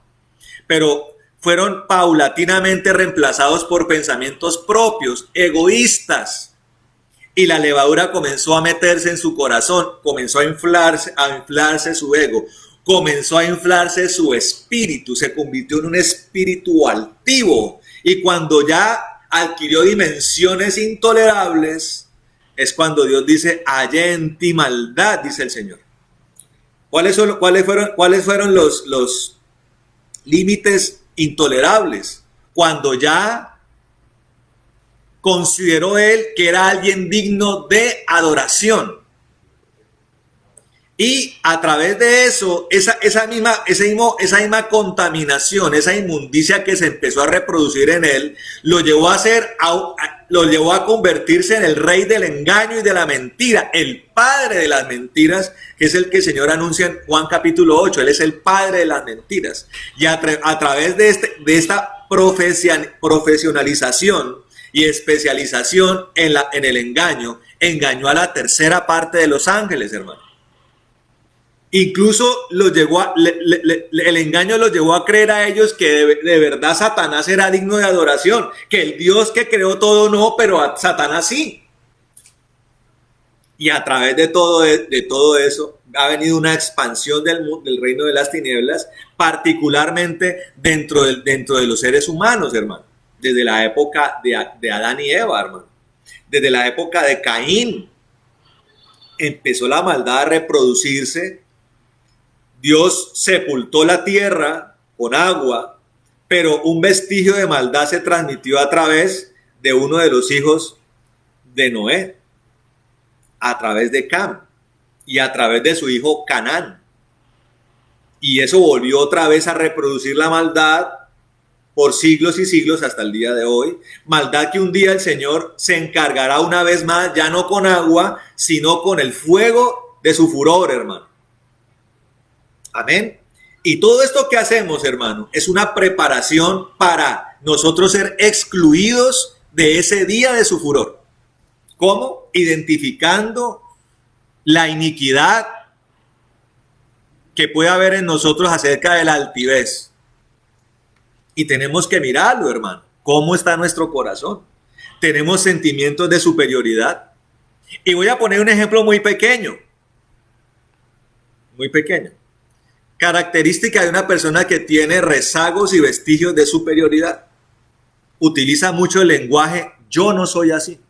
Pero fueron paulatinamente reemplazados por pensamientos propios, egoístas. Y la levadura comenzó a meterse en su corazón, comenzó a inflarse su ego, comenzó a inflarse su espíritu, se convirtió en un espíritu altivo. Y cuando ya adquirió dimensiones intolerables, es cuando Dios dice, hallé en ti maldad, dice el Señor. ¿Cuáles fueron los límites intolerables? Cuando ya consideró él que era alguien digno de adoración. Y a través de eso, esa misma contaminación, esa inmundicia que se empezó a reproducir en él, lo llevó a convertirse en el rey del engaño y de la mentira, el padre de las mentiras, que es el que el Señor anuncia en Juan capítulo 8. Él es el padre de las mentiras. Y a través de esta profesionalización y especialización en el engaño, engañó a la tercera parte de los ángeles, hermano. Incluso el engaño los llevó a creer a ellos que de verdad Satanás era digno de adoración, que el Dios que creó todo no, pero a Satanás sí. Y a través de todo eso ha venido una expansión del reino de las tinieblas, particularmente dentro de los seres humanos, hermano. Desde la época de Adán y Eva, hermano. Desde la época de Caín empezó la maldad a reproducirse. Dios sepultó la tierra con agua, pero un vestigio de maldad se transmitió a través de uno de los hijos de Noé, a través de Cam y a través de su hijo Canaán. Y eso volvió otra vez a reproducir la maldad por siglos y siglos hasta el día de hoy. Maldad que un día el Señor se encargará una vez más, ya no con agua, sino con el fuego de su furor, hermano. Amén. Y todo esto que hacemos, hermano, es una preparación para nosotros ser excluidos de ese día de su furor. ¿Cómo? Identificando la iniquidad que puede haber en nosotros acerca de la altivez. Y tenemos que mirarlo, hermano. ¿Cómo está nuestro corazón? Tenemos sentimientos de superioridad. Y voy a poner un ejemplo muy pequeño. Muy pequeño. Característica de una persona que tiene rezagos y vestigios de superioridad. Utiliza mucho el lenguaje, yo no soy así.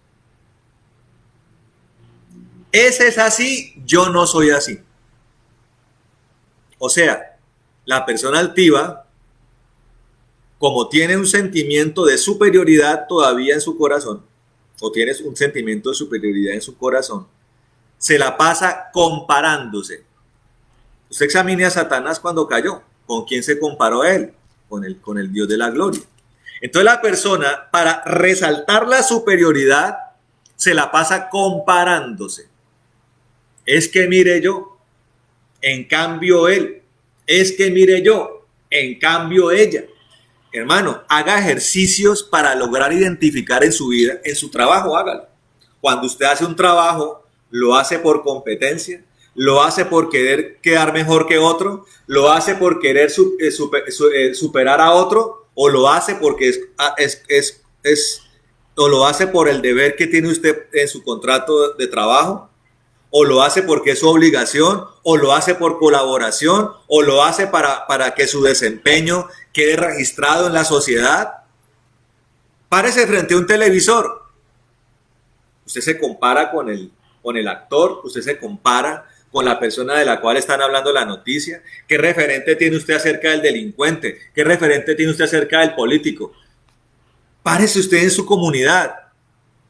Ese es así, yo no soy así. O sea, la persona altiva, como tiene un sentimiento de superioridad todavía en su corazón, o tienes un sentimiento de superioridad en su corazón, se la pasa comparándose. Usted examine a Satanás cuando cayó. ¿Con quién se comparó él? Con el Dios de la gloria. Entonces la persona, para resaltar la superioridad, se la pasa comparándose. Es que mire yo, en cambio él. Es que mire yo, en cambio ella. Hermano, haga ejercicios para lograr identificar en su vida, en su trabajo, hágalo. Cuando usted hace un trabajo, lo hace por competencia, lo hace por querer quedar mejor que otro, lo hace por querer superar a otro, o lo hace porque o lo hace por el deber que tiene usted en su contrato de trabajo, o lo hace porque es su obligación, o lo hace por colaboración, o lo hace para que su desempeño quede registrado en la sociedad. Párese frente a un televisor. Usted se compara con el actor, usted se compara con la persona de la cual están hablando la noticia. ¿Qué referente tiene usted acerca del delincuente? ¿Qué referente tiene usted acerca del político? Párese usted en su comunidad.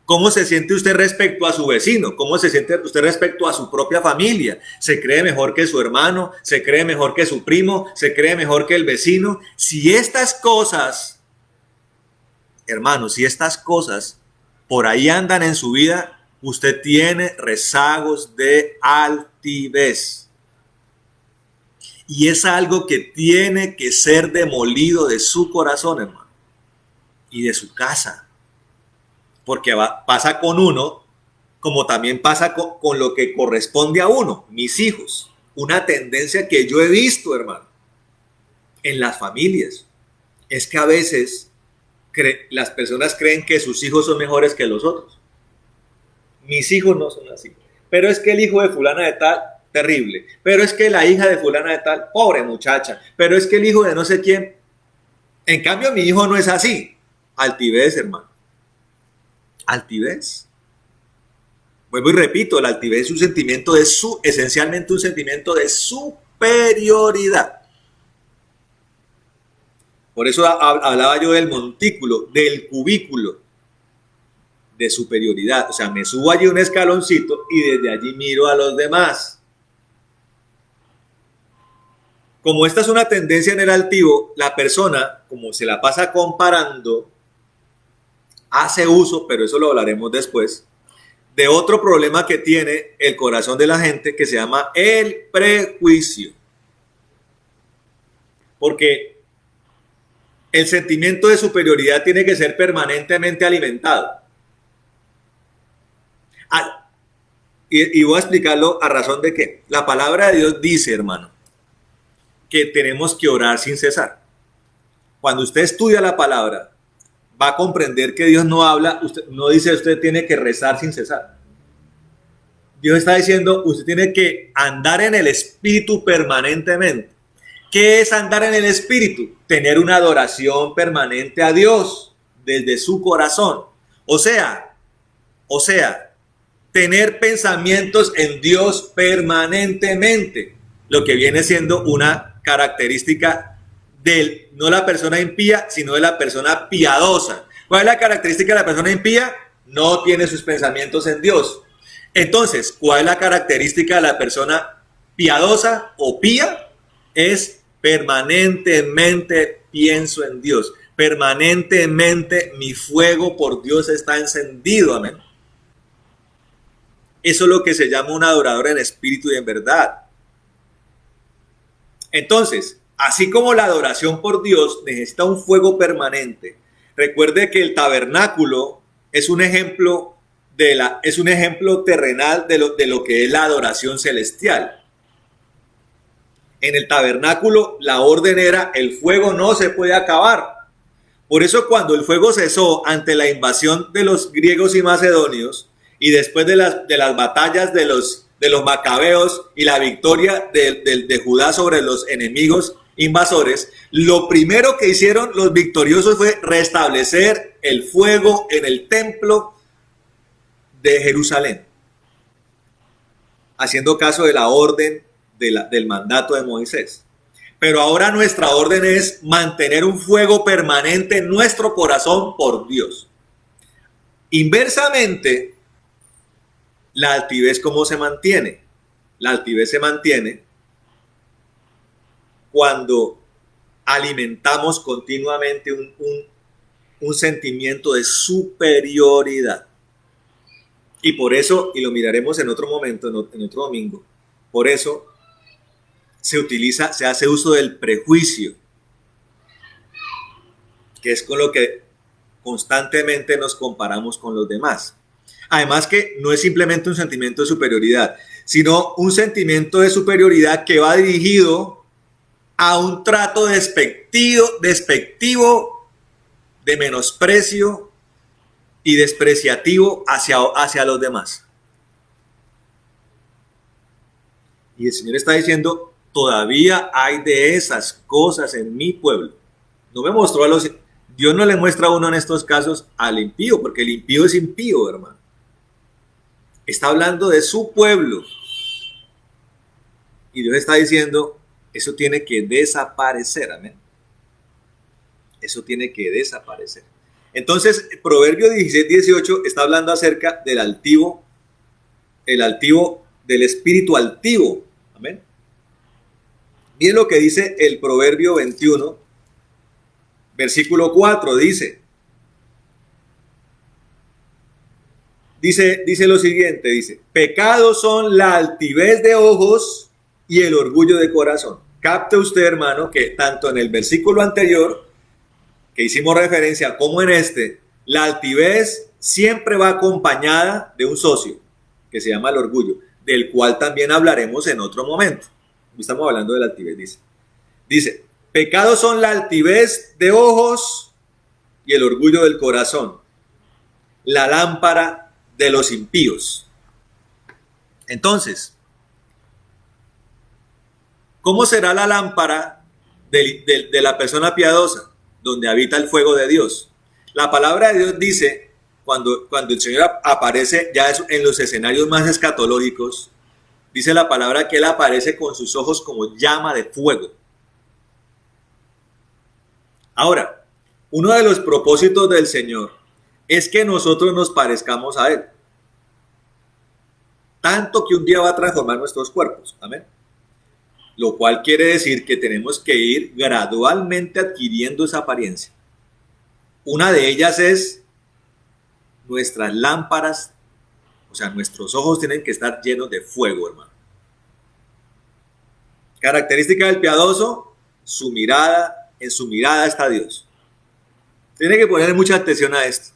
¿Cómo se siente usted respecto a su vecino? ¿Cómo se siente usted respecto a su propia familia? ¿Se cree mejor que su hermano? ¿Se cree mejor que su primo? ¿Se cree mejor que el vecino? Si estas cosas, hermanos, si estas cosas por ahí andan en su vida, usted tiene rezagos de altivez. Y es algo que tiene que ser demolido de su corazón, hermano, y de su casa. Porque pasa con uno, como también pasa con lo que corresponde a uno, mis hijos. Una tendencia que yo he visto, hermano, en las familias, es que a veces las personas creen que sus hijos son mejores que los otros. Mis hijos no son así. Pero es que el hijo de fulana de tal, terrible. Pero es que la hija de fulana de tal, pobre muchacha. Pero es que el hijo de no sé quién. En cambio, mi hijo no es así. Altivez, hermano. Altivez. Vuelvo y repito, la altivez es un sentimiento esencialmente un sentimiento de superioridad. Por eso hablaba yo del montículo, del cubículo de superioridad. O sea, me subo allí un escaloncito y desde allí miro a los demás. Como esta es una tendencia en el altivo, la persona, como se la pasa comparando, hace uso, pero eso lo hablaremos después, de otro problema que tiene el corazón de la gente que se llama el prejuicio. Porque el sentimiento de superioridad tiene que ser permanentemente alimentado. Y voy a explicarlo a razón de que la palabra de Dios dice, hermano, que tenemos que orar sin cesar. Cuando usted estudia la palabra, va a comprender que Dios no habla, no dice usted tiene que rezar sin cesar. Dios está diciendo, usted tiene que andar en el Espíritu permanentemente. ¿Qué es andar en el Espíritu? Tener una adoración permanente a Dios desde su corazón. O sea, tener pensamientos en Dios permanentemente, lo que viene siendo una característica de no la persona impía, sino de la persona piadosa. ¿Cuál es la característica de la persona impía? No tiene sus pensamientos en Dios. Entonces, ¿cuál es la característica de la persona piadosa o pía? Es permanentemente pienso en Dios. Permanentemente mi fuego por Dios está encendido. Amén. Eso es lo que se llama un adorador en espíritu y en verdad. Entonces, así como la adoración por Dios necesita un fuego permanente, recuerde que el tabernáculo es un ejemplo terrenal de lo que es la adoración celestial. En el tabernáculo la orden era: el fuego no se puede acabar. Por eso, cuando el fuego cesó ante la invasión de los griegos y macedonios, y después de las batallas de los macabeos y la victoria de Judá sobre los enemigos invasores, lo primero que hicieron los victoriosos fue restablecer el fuego en el templo de Jerusalén, haciendo caso de la orden del mandato de Moisés. Pero ahora nuestra orden es mantener un fuego permanente en nuestro corazón por Dios. Inversamente, la altivez, ¿cómo se mantiene? La altivez se mantiene cuando alimentamos continuamente un sentimiento de superioridad. Y por eso, y lo miraremos en otro momento, en otro domingo, por eso se hace uso del prejuicio, que es con lo que constantemente nos comparamos con los demás. Además, que no es simplemente un sentimiento de superioridad, sino un sentimiento de superioridad que va dirigido a un trato despectivo, de menosprecio y despreciativo hacia los demás. Y el Señor está diciendo: todavía hay de esas cosas en mi pueblo. No me mostró Dios no le muestra a uno en estos casos al impío, porque el impío es impío, hermano. Está hablando de su pueblo. Y Dios está diciendo: eso tiene que desaparecer, amén. Eso tiene que desaparecer. Entonces, Proverbio 16:18 está hablando acerca del altivo, del espíritu altivo, amén. Miren lo que dice el Proverbio 21, versículo 4, dice lo siguiente, dice: pecados son la altivez de ojos y el orgullo de corazón. Capte usted, hermano, que tanto en el versículo anterior que hicimos referencia como en este, la altivez siempre va acompañada de un socio que se llama el orgullo, del cual también hablaremos en otro momento. Estamos hablando de la altivez, dice: pecados son la altivez de ojos y el orgullo del corazón, la lámpara de los impíos. Entonces, ¿cómo será la lámpara de la persona piadosa? Donde habita el fuego de Dios. La palabra de Dios dice, cuando el Señor aparece ya en los escenarios más escatológicos, dice la palabra que Él aparece con sus ojos como llama de fuego. Ahora, uno de los propósitos del Señor es que nosotros nos parezcamos a Él. Tanto que un día va a transformar nuestros cuerpos. Amén. Lo cual quiere decir que tenemos que ir gradualmente adquiriendo esa apariencia. Una de ellas es nuestras lámparas, o sea, nuestros ojos tienen que estar llenos de fuego, hermano. Característica del piadoso: su mirada, en su mirada está Dios. Tiene que poner mucha atención a esto.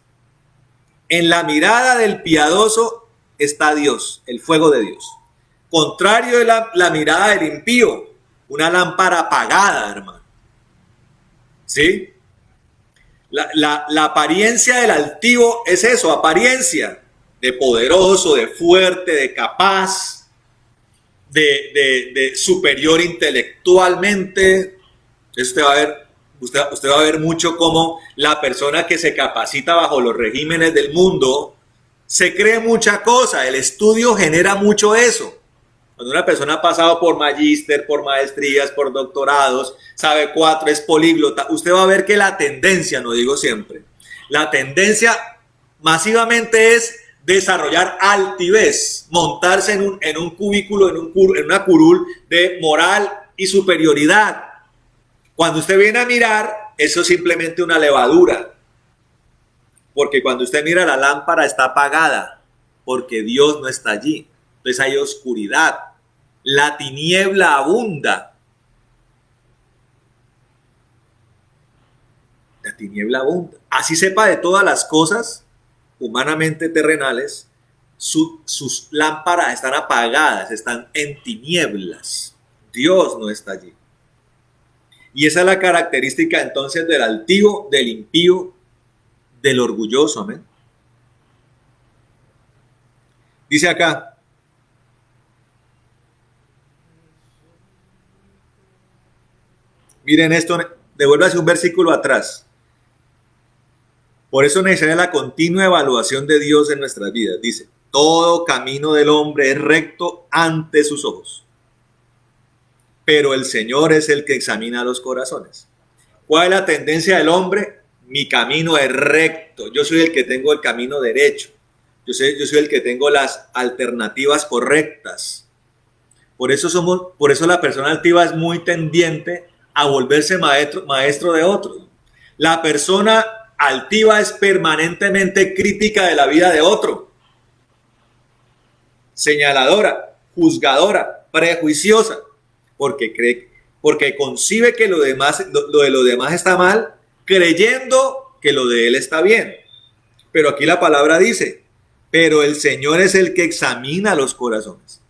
En la mirada del piadoso está Dios, el fuego de Dios. Contrario de la mirada del impío, una lámpara apagada, hermano. ¿Sí? La apariencia del altivo es eso, apariencia. de poderoso, de fuerte, de capaz, de superior intelectualmente. Usted va a ver, usted va a ver mucho cómo la persona que se capacita bajo los regímenes del mundo se cree mucha cosa. El estudio genera mucho eso. Cuando una persona ha pasado por magíster, por maestrías, por doctorados, sabe 4, es políglota, usted va a ver que la tendencia, no digo siempre, la tendencia masivamente es desarrollar altivez, montarse en un cubículo, en una curul de moral y superioridad. Cuando usted viene a mirar, eso es simplemente una levadura. Porque cuando usted mira, la lámpara está apagada, porque Dios no está allí. Entonces hay oscuridad. La tiniebla abunda. La tiniebla abunda. Así sepa de todas las cosas humanamente terrenales, sus lámparas están apagadas, están en tinieblas. Dios no está allí. Y esa es la característica entonces del altivo, del impío, del orgulloso. Amén. Dice acá: miren esto, devuélvase un versículo atrás. Por eso es necesaria la continua evaluación de Dios en nuestras vidas. Dice: todo camino del hombre es recto ante sus ojos, pero el Señor es el que examina los corazones. ¿Cuál es la tendencia del hombre? Mi camino es recto. Yo soy el que tengo el camino derecho. Yo soy el que tengo las alternativas correctas. Por eso la persona altiva es muy tendiente a volverse maestro de otros. La persona altiva es permanentemente crítica de la vida de otro, señaladora, juzgadora, prejuiciosa, porque concibe que lo de los demás está mal, creyendo que lo de él está bien. Pero aquí la palabra dice: pero el Señor es el que examina los corazones.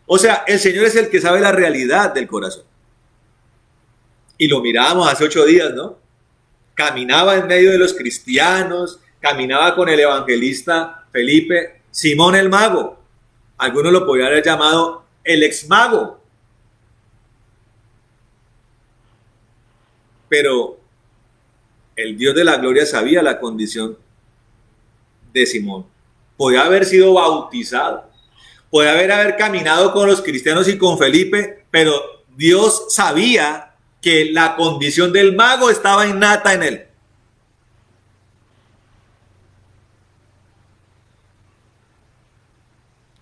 O sea, el Señor es el que sabe la realidad del corazón. Y lo mirábamos hace 8 días, ¿no? Caminaba en medio de los cristianos, caminaba con el evangelista Felipe, Simón el mago. Algunos lo podrían haber llamado el ex mago. Pero el Dios de la gloria sabía la condición de Simón. Podía haber sido bautizado, podía haber caminado con los cristianos y con Felipe, pero Dios sabía que la condición del mago estaba innata en él.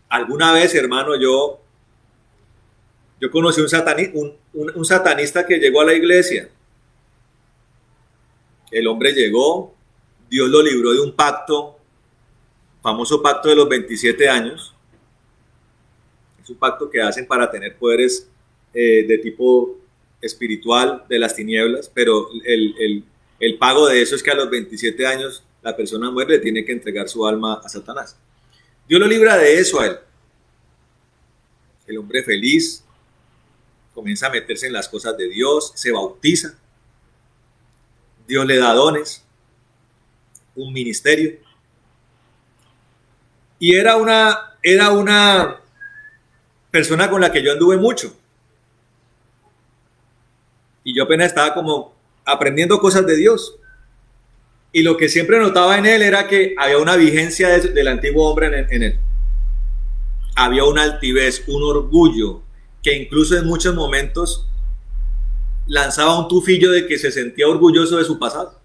Alguna vez, hermano, yo conocí un satanista que llegó a la iglesia. El hombre llegó, Dios lo libró de un pacto, famoso pacto de los 27 años. Es un pacto que hacen para tener poderes de tipo espiritual de las tinieblas, pero el pago de eso es que a los 27 años la persona muere, le tiene que entregar su alma a Satanás. Dios lo libra de eso a él. El hombre feliz comienza a meterse en las cosas de Dios, se bautiza, Dios le da dones, un ministerio. Y era una persona con la que yo anduve mucho. Y yo apenas estaba como aprendiendo cosas de Dios. Y lo que siempre notaba en él era que había una vigencia del antiguo hombre en él. Había una altivez, un orgullo, que incluso en muchos momentos lanzaba un tufillo de que se sentía orgulloso de su pasado.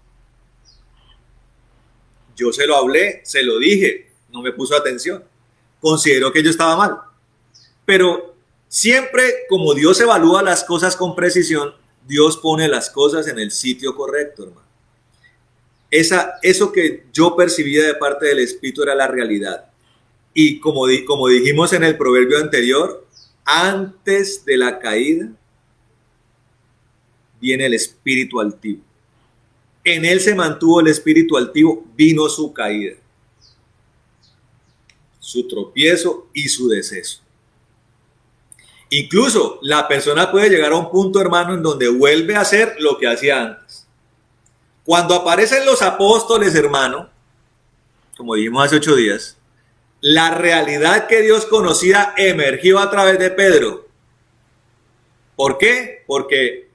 Yo se lo hablé, se lo dije, no me puso atención. Consideró que yo estaba mal. Pero siempre, como Dios evalúa las cosas con precisión, Dios pone las cosas en el sitio correcto, hermano. Eso que yo percibía de parte del Espíritu era la realidad. Y como dijimos en el proverbio anterior, antes de la caída viene el espíritu altivo. En él se mantuvo el espíritu altivo, vino su caída, su tropiezo y su deceso. Incluso la persona puede llegar a un punto, hermano, en donde vuelve a hacer lo que hacía antes. Cuando aparecen los apóstoles, hermano, como dijimos hace 8 días, La realidad que Dios conocía emergió a través de Pedro. ¿Por qué? Porque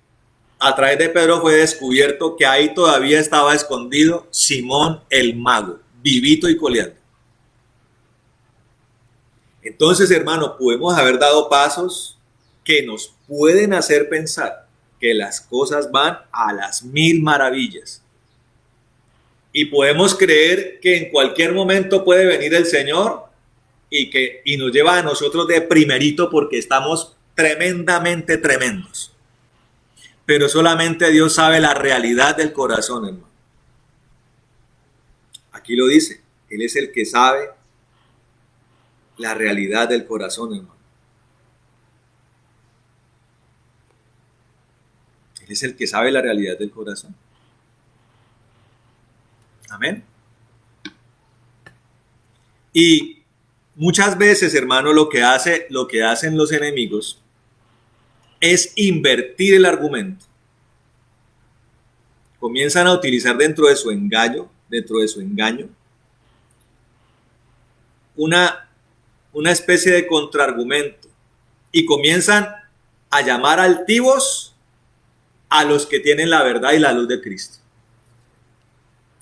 a través de Pedro fue descubierto que ahí todavía estaba escondido Simón el mago, vivito y coleando. Entonces, hermano, podemos haber dado pasos que nos pueden hacer pensar que las cosas van a las mil maravillas. Y podemos creer que en cualquier momento puede venir el Señor y nos lleva a nosotros de primerito porque estamos tremendamente tremendos. Pero solamente Dios sabe la realidad del corazón, hermano. Aquí lo dice, Él es el que sabe la realidad del corazón, hermano. Él es el que sabe la realidad del corazón. Amén. Y muchas veces, hermano, lo que hacen los enemigos es invertir el argumento. Comienzan a utilizar dentro de su engaño, una especie de contraargumento y comienzan a llamar altivos a los que tienen la verdad y la luz de Cristo.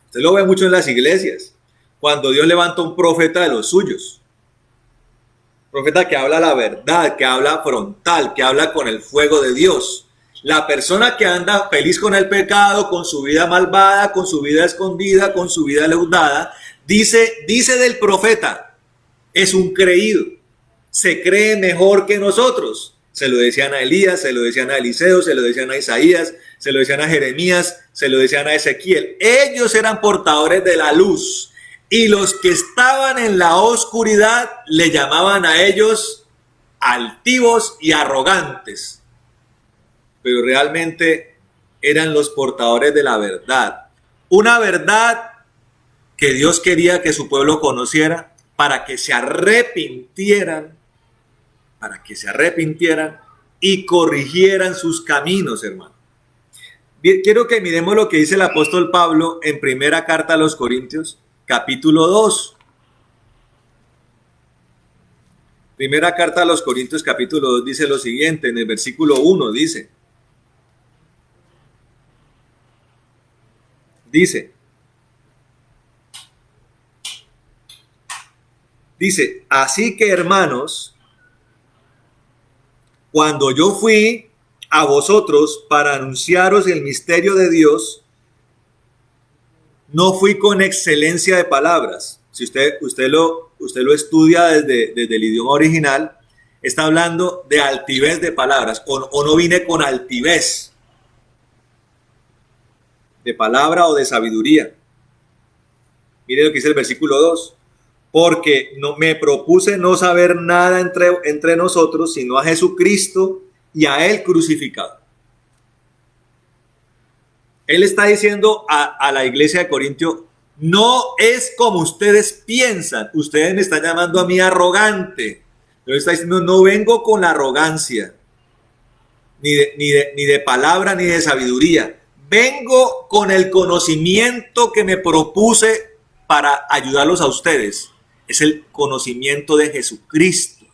Usted lo ve mucho en las iglesias, cuando Dios levanta un profeta de los suyos, profeta que habla la verdad, que habla frontal, que habla con el fuego de Dios. La persona que anda feliz con el pecado, con su vida malvada, con su vida escondida, con su vida leudada, dice del profeta, es un creído, se cree mejor que nosotros. Se lo decían a Elías, se lo decían a Eliseo, se lo decían a Isaías, se lo decían a Jeremías, se lo decían a Ezequiel. Ellos eran portadores de la luz y los que estaban en la oscuridad le llamaban a ellos altivos y arrogantes. Pero realmente eran los portadores de la verdad. Una verdad que Dios quería que su pueblo conociera para que se arrepintieran y corrigieran sus caminos, hermano. Bien, quiero que miremos lo que dice el apóstol Pablo en primera carta a los Corintios, capítulo 2. Primera carta a los Corintios, capítulo 2, dice lo siguiente, en el versículo 1 dice, así que hermanos, cuando yo fui a vosotros para anunciaros el misterio de Dios, no fui con excelencia de palabras. Si usted lo estudia desde el idioma original, está hablando de altivez de palabras, o no vine con altivez de palabra o de sabiduría. Mire lo que dice el versículo 2. Porque no, me propuse no saber nada entre nosotros, sino a Jesucristo y a Él crucificado. Él está diciendo a la iglesia de Corintio, no es como ustedes piensan, ustedes me están llamando a mí arrogante. Él está diciendo, no vengo con la arrogancia, ni de palabra, ni de sabiduría. Vengo con el conocimiento que me propuse para ayudarlos a ustedes. Es el conocimiento de Jesucristo.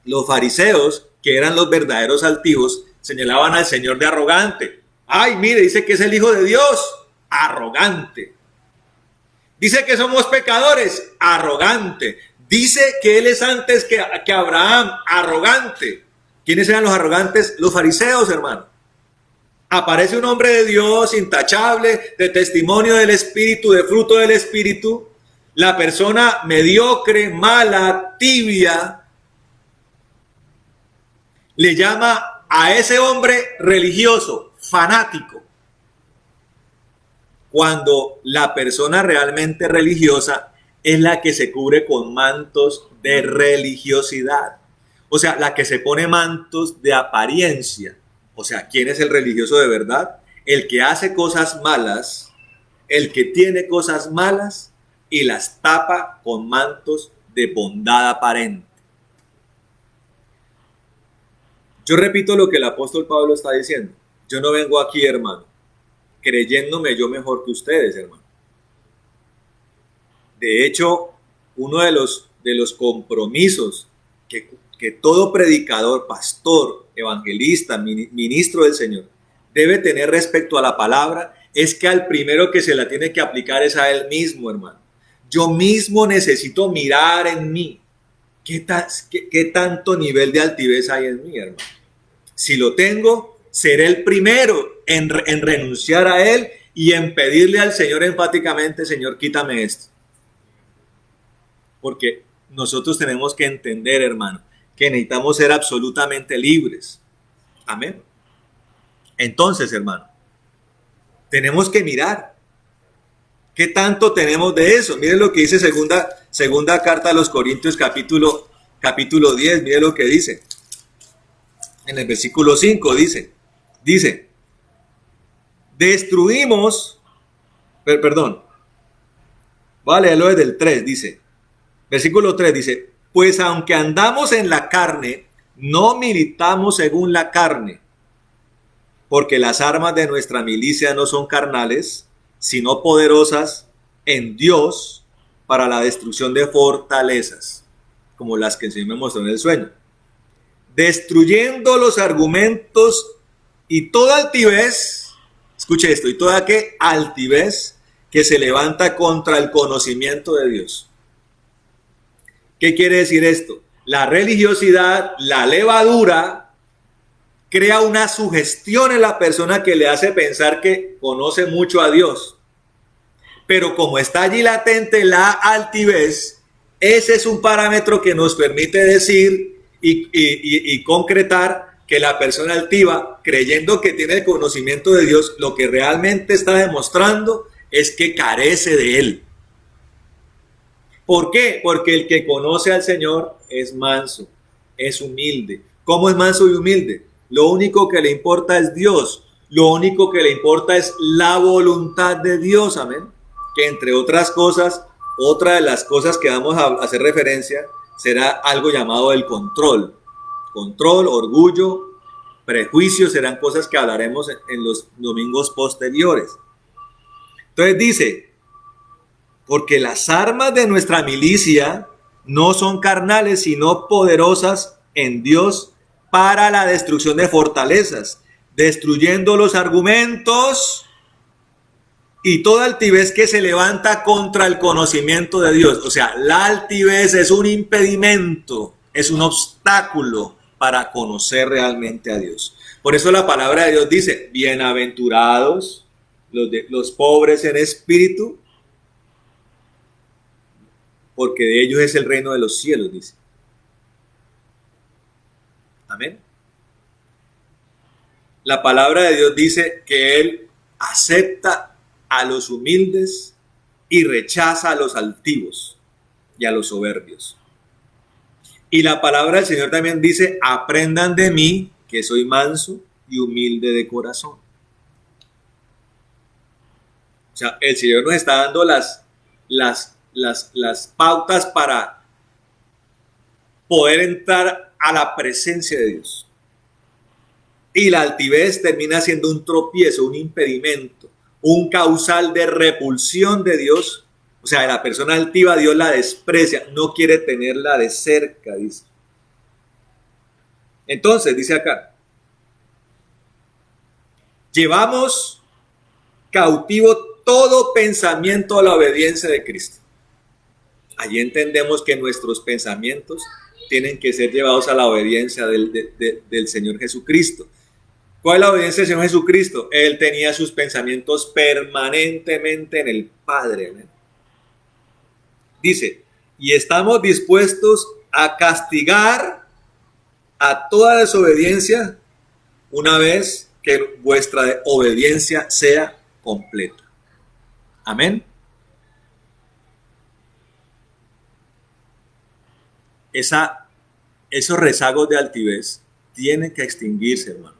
Los fariseos, que eran los verdaderos altivos, señalaban al Señor de arrogante. Ay, mire, dice que es el Hijo de Dios, arrogante. Dice que somos pecadores, arrogante. Dice que Él es antes que Abraham, arrogante. ¿Quiénes eran los arrogantes? Los fariseos, hermano. Aparece un hombre de Dios intachable, de testimonio del Espíritu, de fruto del Espíritu. La persona mediocre, mala, tibia, le llama a ese hombre religioso, fanático. Cuando la persona realmente religiosa es la que se cubre con mantos de religiosidad. O sea, la que se pone mantos de apariencia. O sea, ¿quién es el religioso de verdad? El que hace cosas malas, el que tiene cosas malas y las tapa con mantos de bondad aparente. Yo repito lo que el apóstol Pablo está diciendo. Yo no vengo aquí, hermano, creyéndome yo mejor que ustedes, hermano. De hecho, uno de los compromisos que todo predicador, pastor, evangelista, ministro del Señor debe tener respecto a la palabra es que al primero que se la tiene que aplicar es a él mismo, hermano. Yo mismo necesito mirar en mí. ¿Qué tanto nivel de altivez hay en mí, hermano? Si lo tengo, seré el primero en renunciar a él y en pedirle al Señor enfáticamente, Señor, quítame esto. Porque nosotros tenemos que entender, hermano, que necesitamos ser absolutamente libres. Amén. Entonces, hermano, tenemos que mirar. ¿Qué tanto tenemos de eso? Miren lo que dice segunda carta a los Corintios, capítulo 10. Miren lo que dice. En el versículo 5 dice, destruimos, perdón, voy a leerlo desde el 3, dice, versículo 3 dice, pues aunque andamos en la carne, no militamos según la carne, porque las armas de nuestra milicia no son carnales, sino poderosas en Dios para la destrucción de fortalezas, como las que el Señor me mostró en el sueño, destruyendo los argumentos y toda altivez, escuche esto, y toda ¿qué? Altivez que se levanta contra el conocimiento de Dios. ¿Qué quiere decir esto? La religiosidad, la levadura, crea una sugestión en la persona que le hace pensar que conoce mucho a Dios. Pero como está allí latente la altivez, ese es un parámetro que nos permite decir y concretar que la persona altiva, creyendo que tiene el conocimiento de Dios, lo que realmente está demostrando es que carece de él. ¿Por qué? Porque el que conoce al Señor es manso, es humilde. ¿Cómo es manso y humilde? Lo único que le importa es Dios. Lo único que le importa es la voluntad de Dios. Amén. Que entre otras cosas, otra de las cosas que vamos a hacer referencia será algo llamado el control. Control, orgullo, prejuicios serán cosas que hablaremos en los domingos posteriores. Entonces dice, porque las armas de nuestra milicia no son carnales, sino poderosas en Dios para la destrucción de fortalezas, destruyendo los argumentos y toda altivez que se levanta contra el conocimiento de Dios. O sea, la altivez es un impedimento, es un obstáculo para conocer realmente a Dios. Por eso la palabra de Dios dice, bienaventurados los pobres en espíritu, porque de ellos es el reino de los cielos, dice. Amén. La palabra de Dios dice que Él acepta a los humildes y rechaza a los altivos y a los soberbios. Y la palabra del Señor también dice, aprendan de mí, que soy manso y humilde de corazón. O sea, el Señor nos está dando las pautas para poder entrar a la presencia de Dios. Y la altivez termina siendo un tropiezo, un impedimento, un causal de repulsión de Dios. O sea, la persona altiva Dios la desprecia, no quiere tenerla de cerca, dice. Entonces, dice acá, llevamos cautivo todo pensamiento a la obediencia de Cristo. Allí entendemos que nuestros pensamientos tienen que ser llevados a la obediencia del Señor Jesucristo. ¿Cuál es la obediencia del Señor Jesucristo? Él tenía sus pensamientos permanentemente en el Padre. ¿Ven? Dice, y estamos dispuestos a castigar a toda desobediencia una vez que vuestra obediencia sea completa. Amén. Esos rezagos de altivez tienen que extinguirse, hermano.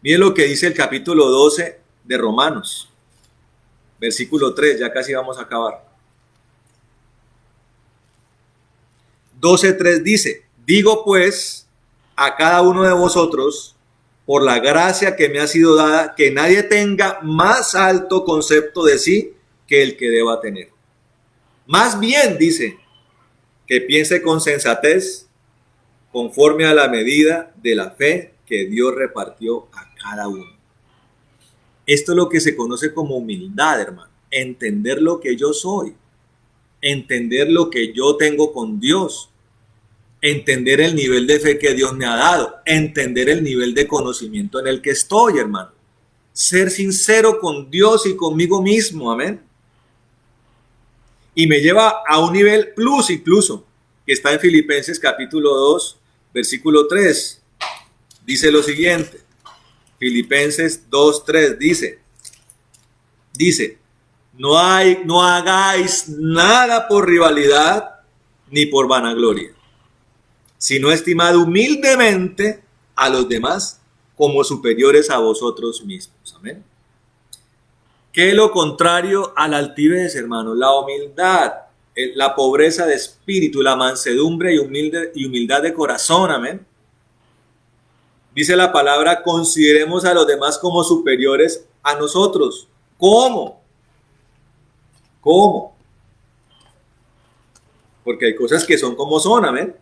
Miren lo que dice el capítulo 12 de Romanos, versículo 3, ya casi vamos a acabar. 12:3 dice, digo pues a cada uno de vosotros, por la gracia que me ha sido dada, que nadie tenga más alto concepto de sí que el que deba tener. Más bien, dice, que piense con sensatez, conforme a la medida de la fe que Dios repartió a cada uno. Esto es lo que se conoce como humildad, hermano. Entender lo que yo soy. Entender lo que yo tengo con Dios. Entender el nivel de fe que Dios me ha dado. Entender el nivel de conocimiento en el que estoy, hermano. Ser sincero con Dios y conmigo mismo, amén. Y me lleva a un nivel plus incluso, que está en Filipenses capítulo 2, versículo 3. Dice lo siguiente. Filipenses 2:3 dice, no hagáis nada por rivalidad ni por vanagloria, sino estimad humildemente a los demás como superiores a vosotros mismos. Amén. ¿Qué es lo contrario a la altivez, hermano? La humildad, la pobreza de espíritu, la mansedumbre y humildad de corazón. Amén. Dice la palabra, consideremos a los demás como superiores a nosotros. ¿Cómo? ¿Cómo? Porque hay cosas que son como son, amén.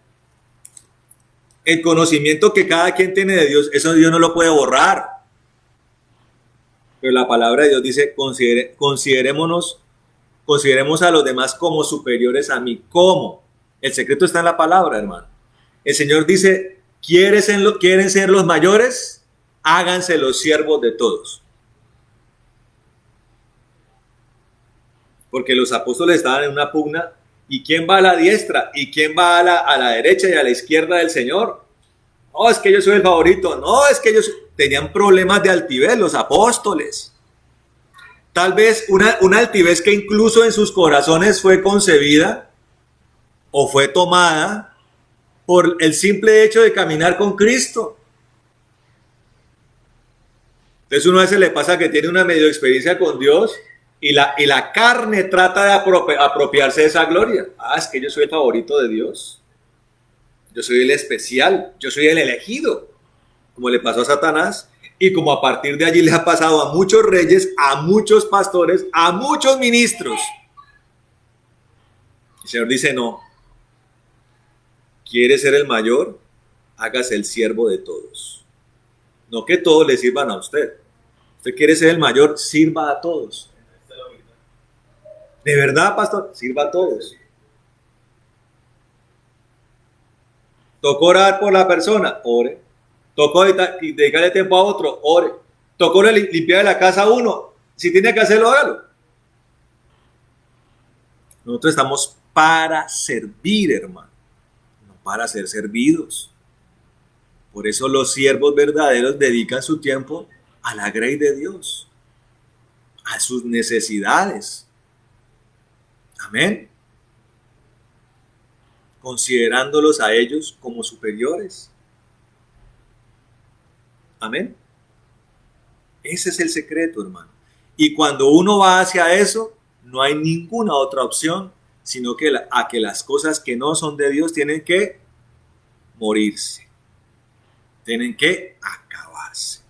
El conocimiento que cada quien tiene de Dios, eso Dios no lo puede borrar. Pero la palabra de Dios dice, consideremos a los demás como superiores a mí. ¿Cómo? El secreto está en la palabra, hermano. El Señor dice, ¿quieren ser los mayores? Háganse los siervos de todos. Porque los apóstoles estaban en una pugna. ¿Y quién va a la diestra? ¿Y quién va a la derecha y a la izquierda del Señor? No, es que yo soy el favorito. No, es que ellos tenían problemas de altivez, los apóstoles. Tal vez una altivez que incluso en sus corazones fue concebida o fue tomada por el simple hecho de caminar con Cristo. Entonces uno a veces le pasa que tiene una medio experiencia con Dios y la carne trata de apropiarse de esa gloria. Es que yo soy el favorito de Dios. Yo soy el especial. Yo soy el elegido. Como le pasó a Satanás. Y como a partir de allí le ha pasado a muchos reyes, a muchos pastores, a muchos ministros. El Señor dice, no. ¿Quiere ser el mayor? Hágase el siervo de todos. No que todos le sirvan a usted. Usted quiere ser el mayor, sirva a todos. De verdad, pastor, sirva a todos. Tocó orar por la persona, ore. Tocó dedicarle tiempo a otro, ore. Tocó limpiar la casa a uno. Si tiene que hacerlo, hágalo. Nosotros estamos para servir, hermano, no para ser servidos. Por eso los siervos verdaderos dedican su tiempo a la grey de Dios, a sus necesidades. Amén. Considerándolos a ellos como superiores. Amén. Ese es el secreto, hermano. Y cuando uno va hacia eso, no hay ninguna otra opción, sino que las cosas que no son de Dios tienen que morirse. Tienen que acabarse.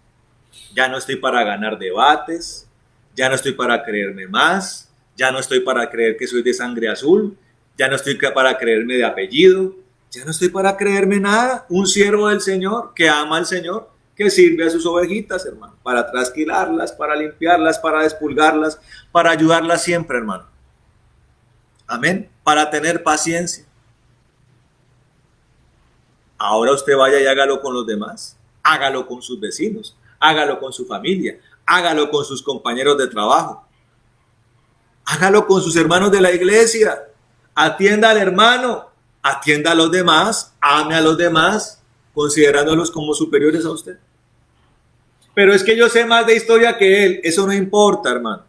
Ya no estoy para ganar debates, ya no estoy para creerme más, ya no estoy para creer que soy de sangre azul, ya no estoy para creerme de apellido, ya no estoy para creerme nada. Un siervo del Señor que ama al Señor, que sirve a sus ovejitas, hermano, para trasquilarlas, para limpiarlas, para despulgarlas, para ayudarlas siempre, hermano. Amén. Para tener paciencia. Ahora usted vaya y hágalo con los demás, hágalo con sus vecinos, hágalo con su familia, hágalo con sus compañeros de trabajo, hágalo con sus hermanos de la iglesia, atienda al hermano, atienda a los demás, ame a los demás, considerándolos como superiores a usted. Pero es que yo sé más de historia que él, eso no importa, hermano.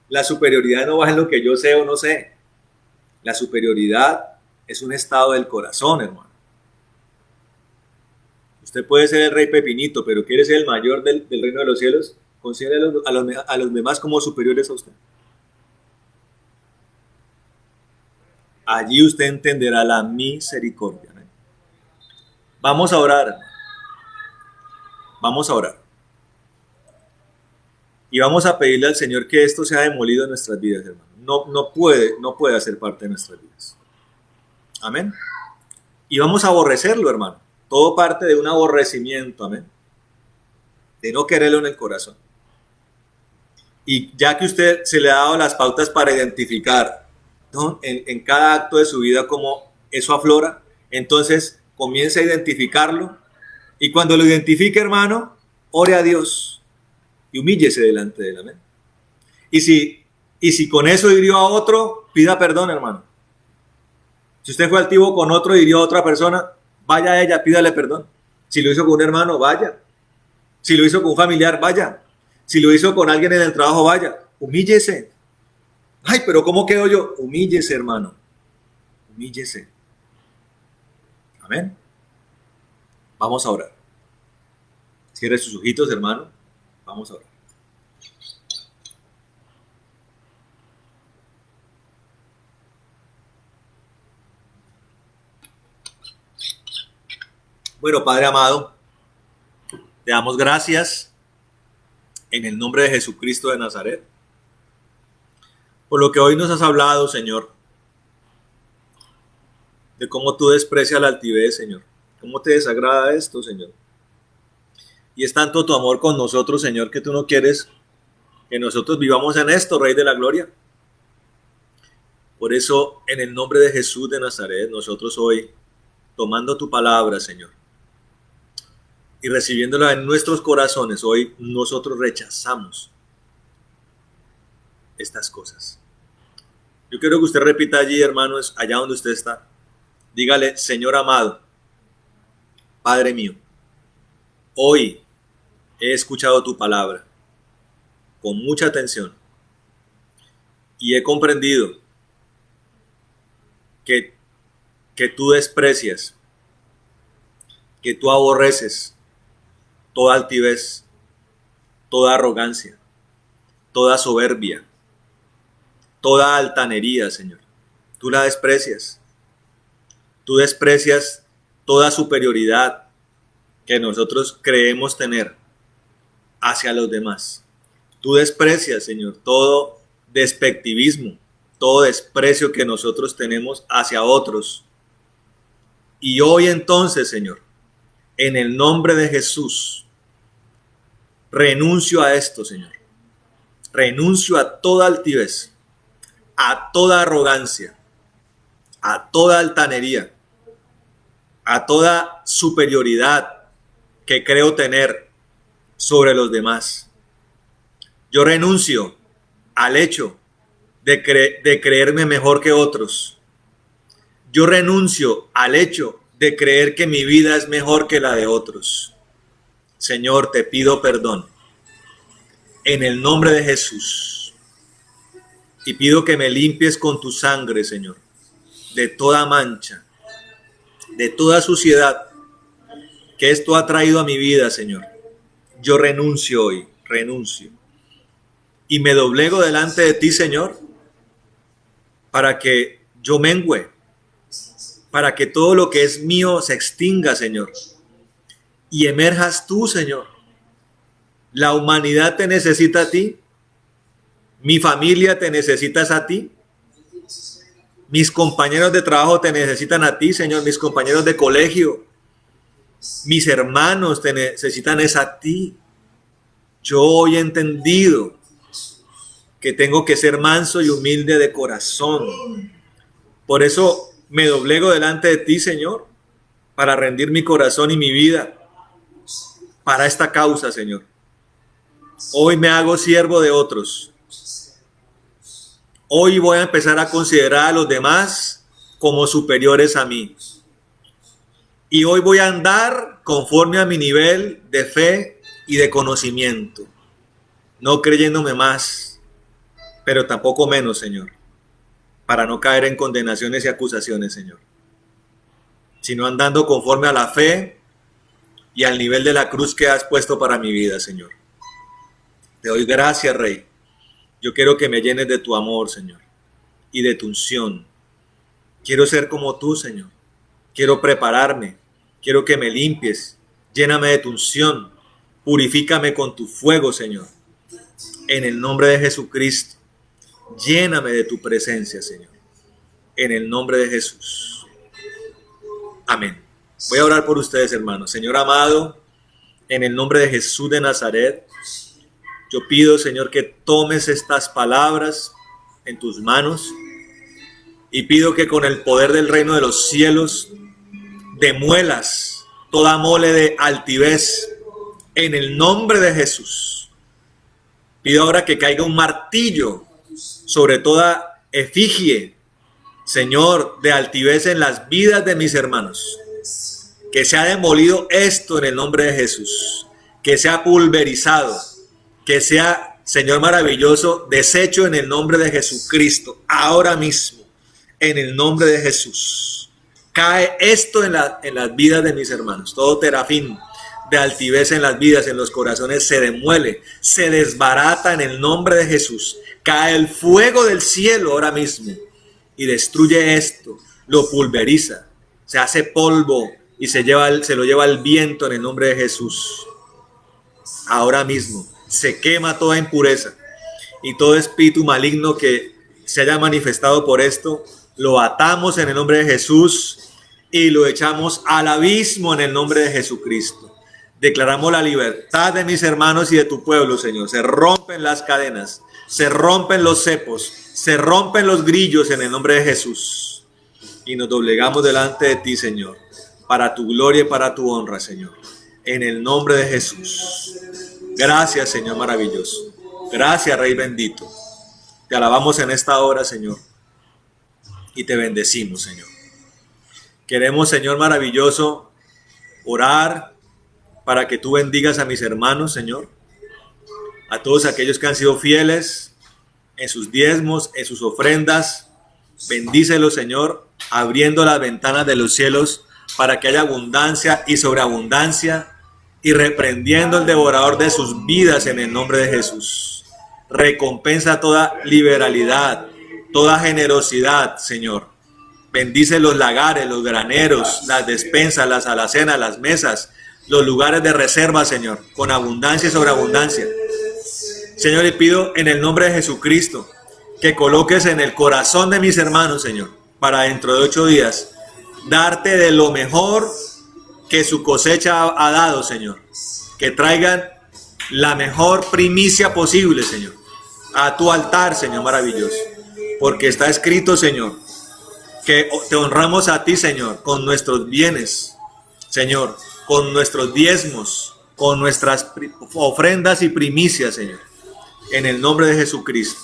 La superioridad no va en lo que yo sé o no sé. La superioridad es un estado del corazón, hermano. Usted puede ser el rey Pepinito, pero quiere ser el mayor del reino de los cielos, considere a los demás como superiores a usted. Allí usted entenderá la misericordia, ¿no? Vamos a orar. Vamos a orar. Y vamos a pedirle al Señor que esto sea demolido en nuestras vidas, hermano. no puede hacer parte de nuestras vidas. Amén. Y vamos a aborrecerlo, hermano. Todo parte de un aborrecimiento, amén. De no quererlo en el corazón. Y ya que usted se le ha dado las pautas para identificar, ¿no?, en cada acto de su vida cómo eso aflora, entonces comience a identificarlo. Y cuando lo identifique, hermano, ore a Dios y humíllese delante de él, amén. Y si con eso hirió a otro, pida perdón, hermano. Si usted fue altivo con otro y hirió a otra persona, vaya a ella, pídale perdón. Si lo hizo con un hermano, vaya. Si lo hizo con un familiar, vaya. Si lo hizo con alguien en el trabajo, vaya. Humíllese. Ay, pero ¿cómo quedo yo? Humíllese, hermano. Humíllese. Amén. Vamos a orar. Cierre sus ojitos, hermano. Vamos a orar. Bueno, Padre amado, te damos gracias en el nombre de Jesucristo de Nazaret por lo que hoy nos has hablado, Señor, de cómo tú desprecias la altivez, Señor, cómo te desagrada esto, Señor. Y es tanto tu amor con nosotros, Señor, que tú no quieres que nosotros vivamos en esto, Rey de la Gloria. Por eso, en el nombre de Jesús de Nazaret, nosotros hoy, tomando tu palabra, Señor, y recibiéndola en nuestros corazones, hoy nosotros rechazamos estas cosas. Yo quiero que usted repita allí, hermanos, allá donde usted está. Dígale: Señor amado, Padre mío, hoy he escuchado tu palabra con mucha atención y he comprendido que tú desprecias, que tú aborreces toda altivez, toda arrogancia, toda soberbia, toda altanería, Señor. Tú la desprecias. Tú desprecias toda superioridad que nosotros creemos tener hacia los demás. Tú desprecias, Señor, todo despectivismo, todo desprecio que nosotros tenemos hacia otros. Y hoy entonces, Señor, en el nombre de Jesús, renuncio a esto, Señor. Renuncio a toda altivez, a toda arrogancia, a toda altanería, a toda superioridad que creo tener sobre los demás. Yo renuncio al hecho de creerme mejor que otros. Yo renuncio al hecho de creer que mi vida es mejor que la de otros. Señor, te pido perdón en el nombre de Jesús y pido que me limpies con tu sangre, Señor, de toda mancha, de toda suciedad que esto ha traído a mi vida, Señor. Yo renuncio hoy, renuncio. Y me doblego delante de ti, Señor, para que yo mengüe, para que todo lo que es mío se extinga, Señor. Y emerjas tú, Señor. La humanidad te necesita a ti. Mi familia te necesita a ti. Mis compañeros de trabajo te necesitan a ti, Señor. Mis compañeros de colegio, mis hermanos te necesitan es a ti. Yo hoy he entendido que tengo que ser manso y humilde de corazón. Por eso me doblego delante de ti, Señor, para rendir mi corazón y mi vida para esta causa, Señor. Hoy me hago siervo de otros. Hoy voy a empezar a considerar a los demás como superiores a mí. Y hoy voy a andar conforme a mi nivel de fe y de conocimiento, no creyéndome más, pero tampoco menos, Señor, para no caer en condenaciones y acusaciones, Señor, sino andando conforme a la fe y al nivel de la cruz que has puesto para mi vida, Señor. Te doy gracias, Rey. Yo quiero que me llenes de tu amor, Señor, y de tu unción. Quiero ser como tú, Señor. Quiero prepararme. Quiero que me limpies. Lléname de tu unción. Purifícame con tu fuego, Señor. En el nombre de Jesucristo. Lléname de tu presencia, Señor. En el nombre de Jesús. Amén. Voy a orar por ustedes, hermanos. Señor amado, en el nombre de Jesús de Nazaret, yo pido, Señor, que tomes estas palabras en tus manos y pido que con el poder del reino de los cielos demuelas toda mole de altivez en el nombre de Jesús. Pido ahora que caiga un martillo sobre toda efigie, Señor, de altivez en las vidas de mis hermanos. Que sea demolido esto en el nombre de Jesús. Que sea pulverizado. Que sea, Señor maravilloso, deshecho en el nombre de Jesucristo. Ahora mismo, en el nombre de Jesús. Cae esto en las vidas de mis hermanos. Todo terafín de altivez en las vidas, en los corazones, se demuele, se desbarata en el nombre de Jesús. Cae el fuego del cielo ahora mismo y destruye esto, lo pulveriza, se hace polvo y se lo lleva el viento en el nombre de Jesús. Ahora mismo se quema toda impureza y todo espíritu maligno que se haya manifestado por esto, lo atamos en el nombre de Jesús y lo echamos al abismo en el nombre de Jesucristo. Declaramos la libertad de mis hermanos y de tu pueblo, Señor. Se rompen las cadenas, se rompen los cepos, se rompen los grillos en el nombre de Jesús. Y nos doblegamos delante de ti, Señor, para tu gloria y para tu honra, Señor. En el nombre de Jesús. Gracias, Señor maravilloso. Gracias, Rey bendito. Te alabamos en esta hora, Señor. Y te bendecimos, Señor. Queremos, Señor maravilloso, orar para que tú bendigas a mis hermanos, Señor, a todos aquellos que han sido fieles en sus diezmos, en sus ofrendas. Bendícelos, Señor, abriendo las ventanas de los cielos para que haya abundancia y sobreabundancia, y reprendiendo el devorador de sus vidas en el nombre de Jesús. Recompensa toda liberalidad, toda generosidad, Señor. Bendice los lagares, los graneros, las despensas, las alacenas, las mesas, los lugares de reserva, Señor, con abundancia y sobreabundancia. Señor, le pido en el nombre de Jesucristo que coloques en el corazón de mis hermanos, Señor, para dentro de 8 días, darte de lo mejor que su cosecha ha dado, Señor. Que traigan la mejor primicia posible, Señor, a tu altar, Señor maravilloso. Porque está escrito, Señor, que te honramos a ti, Señor, con nuestros bienes, Señor, con nuestros diezmos, con nuestras ofrendas y primicias, Señor, en el nombre de Jesucristo.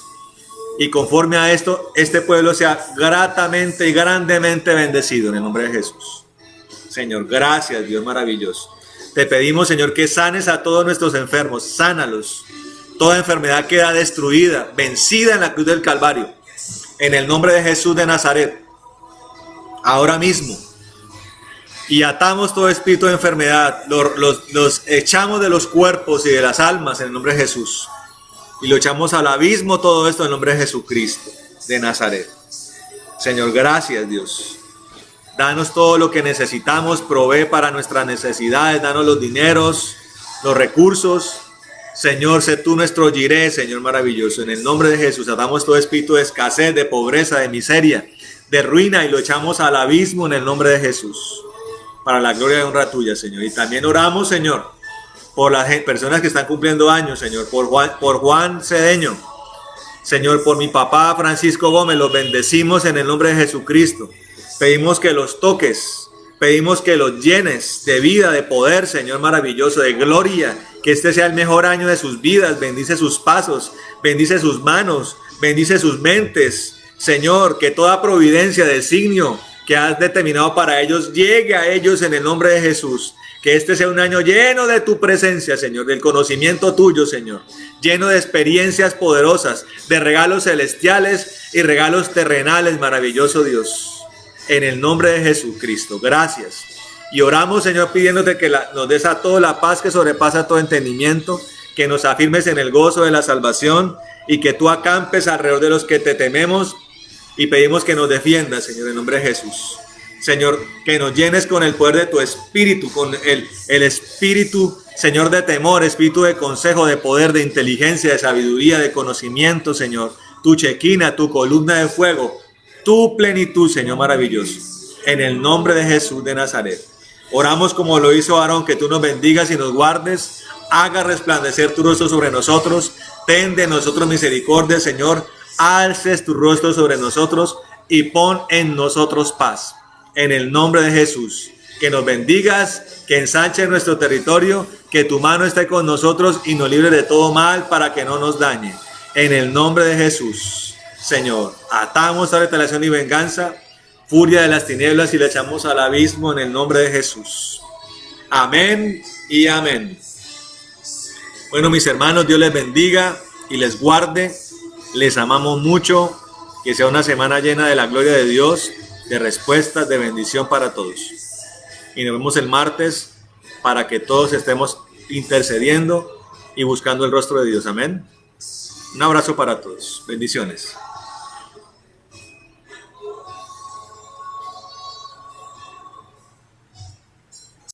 Y conforme a esto, este pueblo sea gratamente y grandemente bendecido en el nombre de Jesús. Señor, gracias, Dios maravilloso. Te pedimos, Señor, que sanes a todos nuestros enfermos, sánalos. Toda enfermedad queda destruida, vencida en la cruz del Calvario, en el nombre de Jesús de Nazaret, ahora mismo. Y atamos todo espíritu de enfermedad, los echamos de los cuerpos y de las almas en el nombre de Jesús. Y lo echamos al abismo todo esto en el nombre de Jesucristo de Nazaret. Señor, gracias, Dios. Danos todo lo que necesitamos, provee para nuestras necesidades, danos los dineros, los recursos. Señor, sé tú nuestro Jireh, Señor maravilloso. En el nombre de Jesús atamos todo espíritu de escasez, de pobreza, de miseria, de ruina, y lo echamos al abismo en el nombre de Jesús, para la gloria y honra tuya, Señor. Y también oramos, Señor, por las personas que están cumpliendo años, Señor, por Juan Cedeño, Señor, por mi papá Francisco Gómez. Los bendecimos en el nombre de Jesucristo. Pedimos que los toques, pedimos que los llenes de vida, de poder, Señor maravilloso, de gloria, que este sea el mejor año de sus vidas. Bendice sus pasos, bendice sus manos, bendice sus mentes, Señor, que toda providencia, designio que has determinado para ellos llegue a ellos en el nombre de Jesús. Que este sea un año lleno de tu presencia, Señor, del conocimiento tuyo, Señor, lleno de experiencias poderosas, de regalos celestiales y regalos terrenales, maravilloso Dios, en el nombre de Jesucristo. Gracias. Y oramos, Señor, pidiéndote que nos des a todos la paz que sobrepasa todo entendimiento, que nos afirmes en el gozo de la salvación y que tú acampes alrededor de los que te tememos, y pedimos que nos defiendas, Señor, en nombre de Jesús. Señor, que nos llenes con el poder de tu espíritu, con el espíritu, Señor, de temor, espíritu de consejo, de poder, de inteligencia, de sabiduría, de conocimiento, Señor. tu chequina, tu columna de fuego, tu plenitud, Señor maravilloso. En el nombre de Jesús de Nazaret. Oramos como lo hizo Aarón, que tú nos bendigas y nos guardes, haga resplandecer tu rostro sobre nosotros, ten de nosotros misericordia, Señor, alces tu rostro sobre nosotros y pon en nosotros paz. En el nombre de Jesús, que nos bendigas, que ensanche nuestro territorio, que tu mano esté con nosotros y nos libre de todo mal para que no nos dañe. En el nombre de Jesús, Señor, atamos a retaliación y venganza, furia de las tinieblas y le echamos al abismo en el nombre de Jesús. Amén y amén. Bueno, mis hermanos, Dios les bendiga y les guarde. Les amamos mucho. Que sea una semana llena de la gloria de Dios, de respuestas, de bendición para todos. Y nos vemos el martes para que todos estemos intercediendo y buscando el rostro de Dios. Amén. Un abrazo para todos. Bendiciones.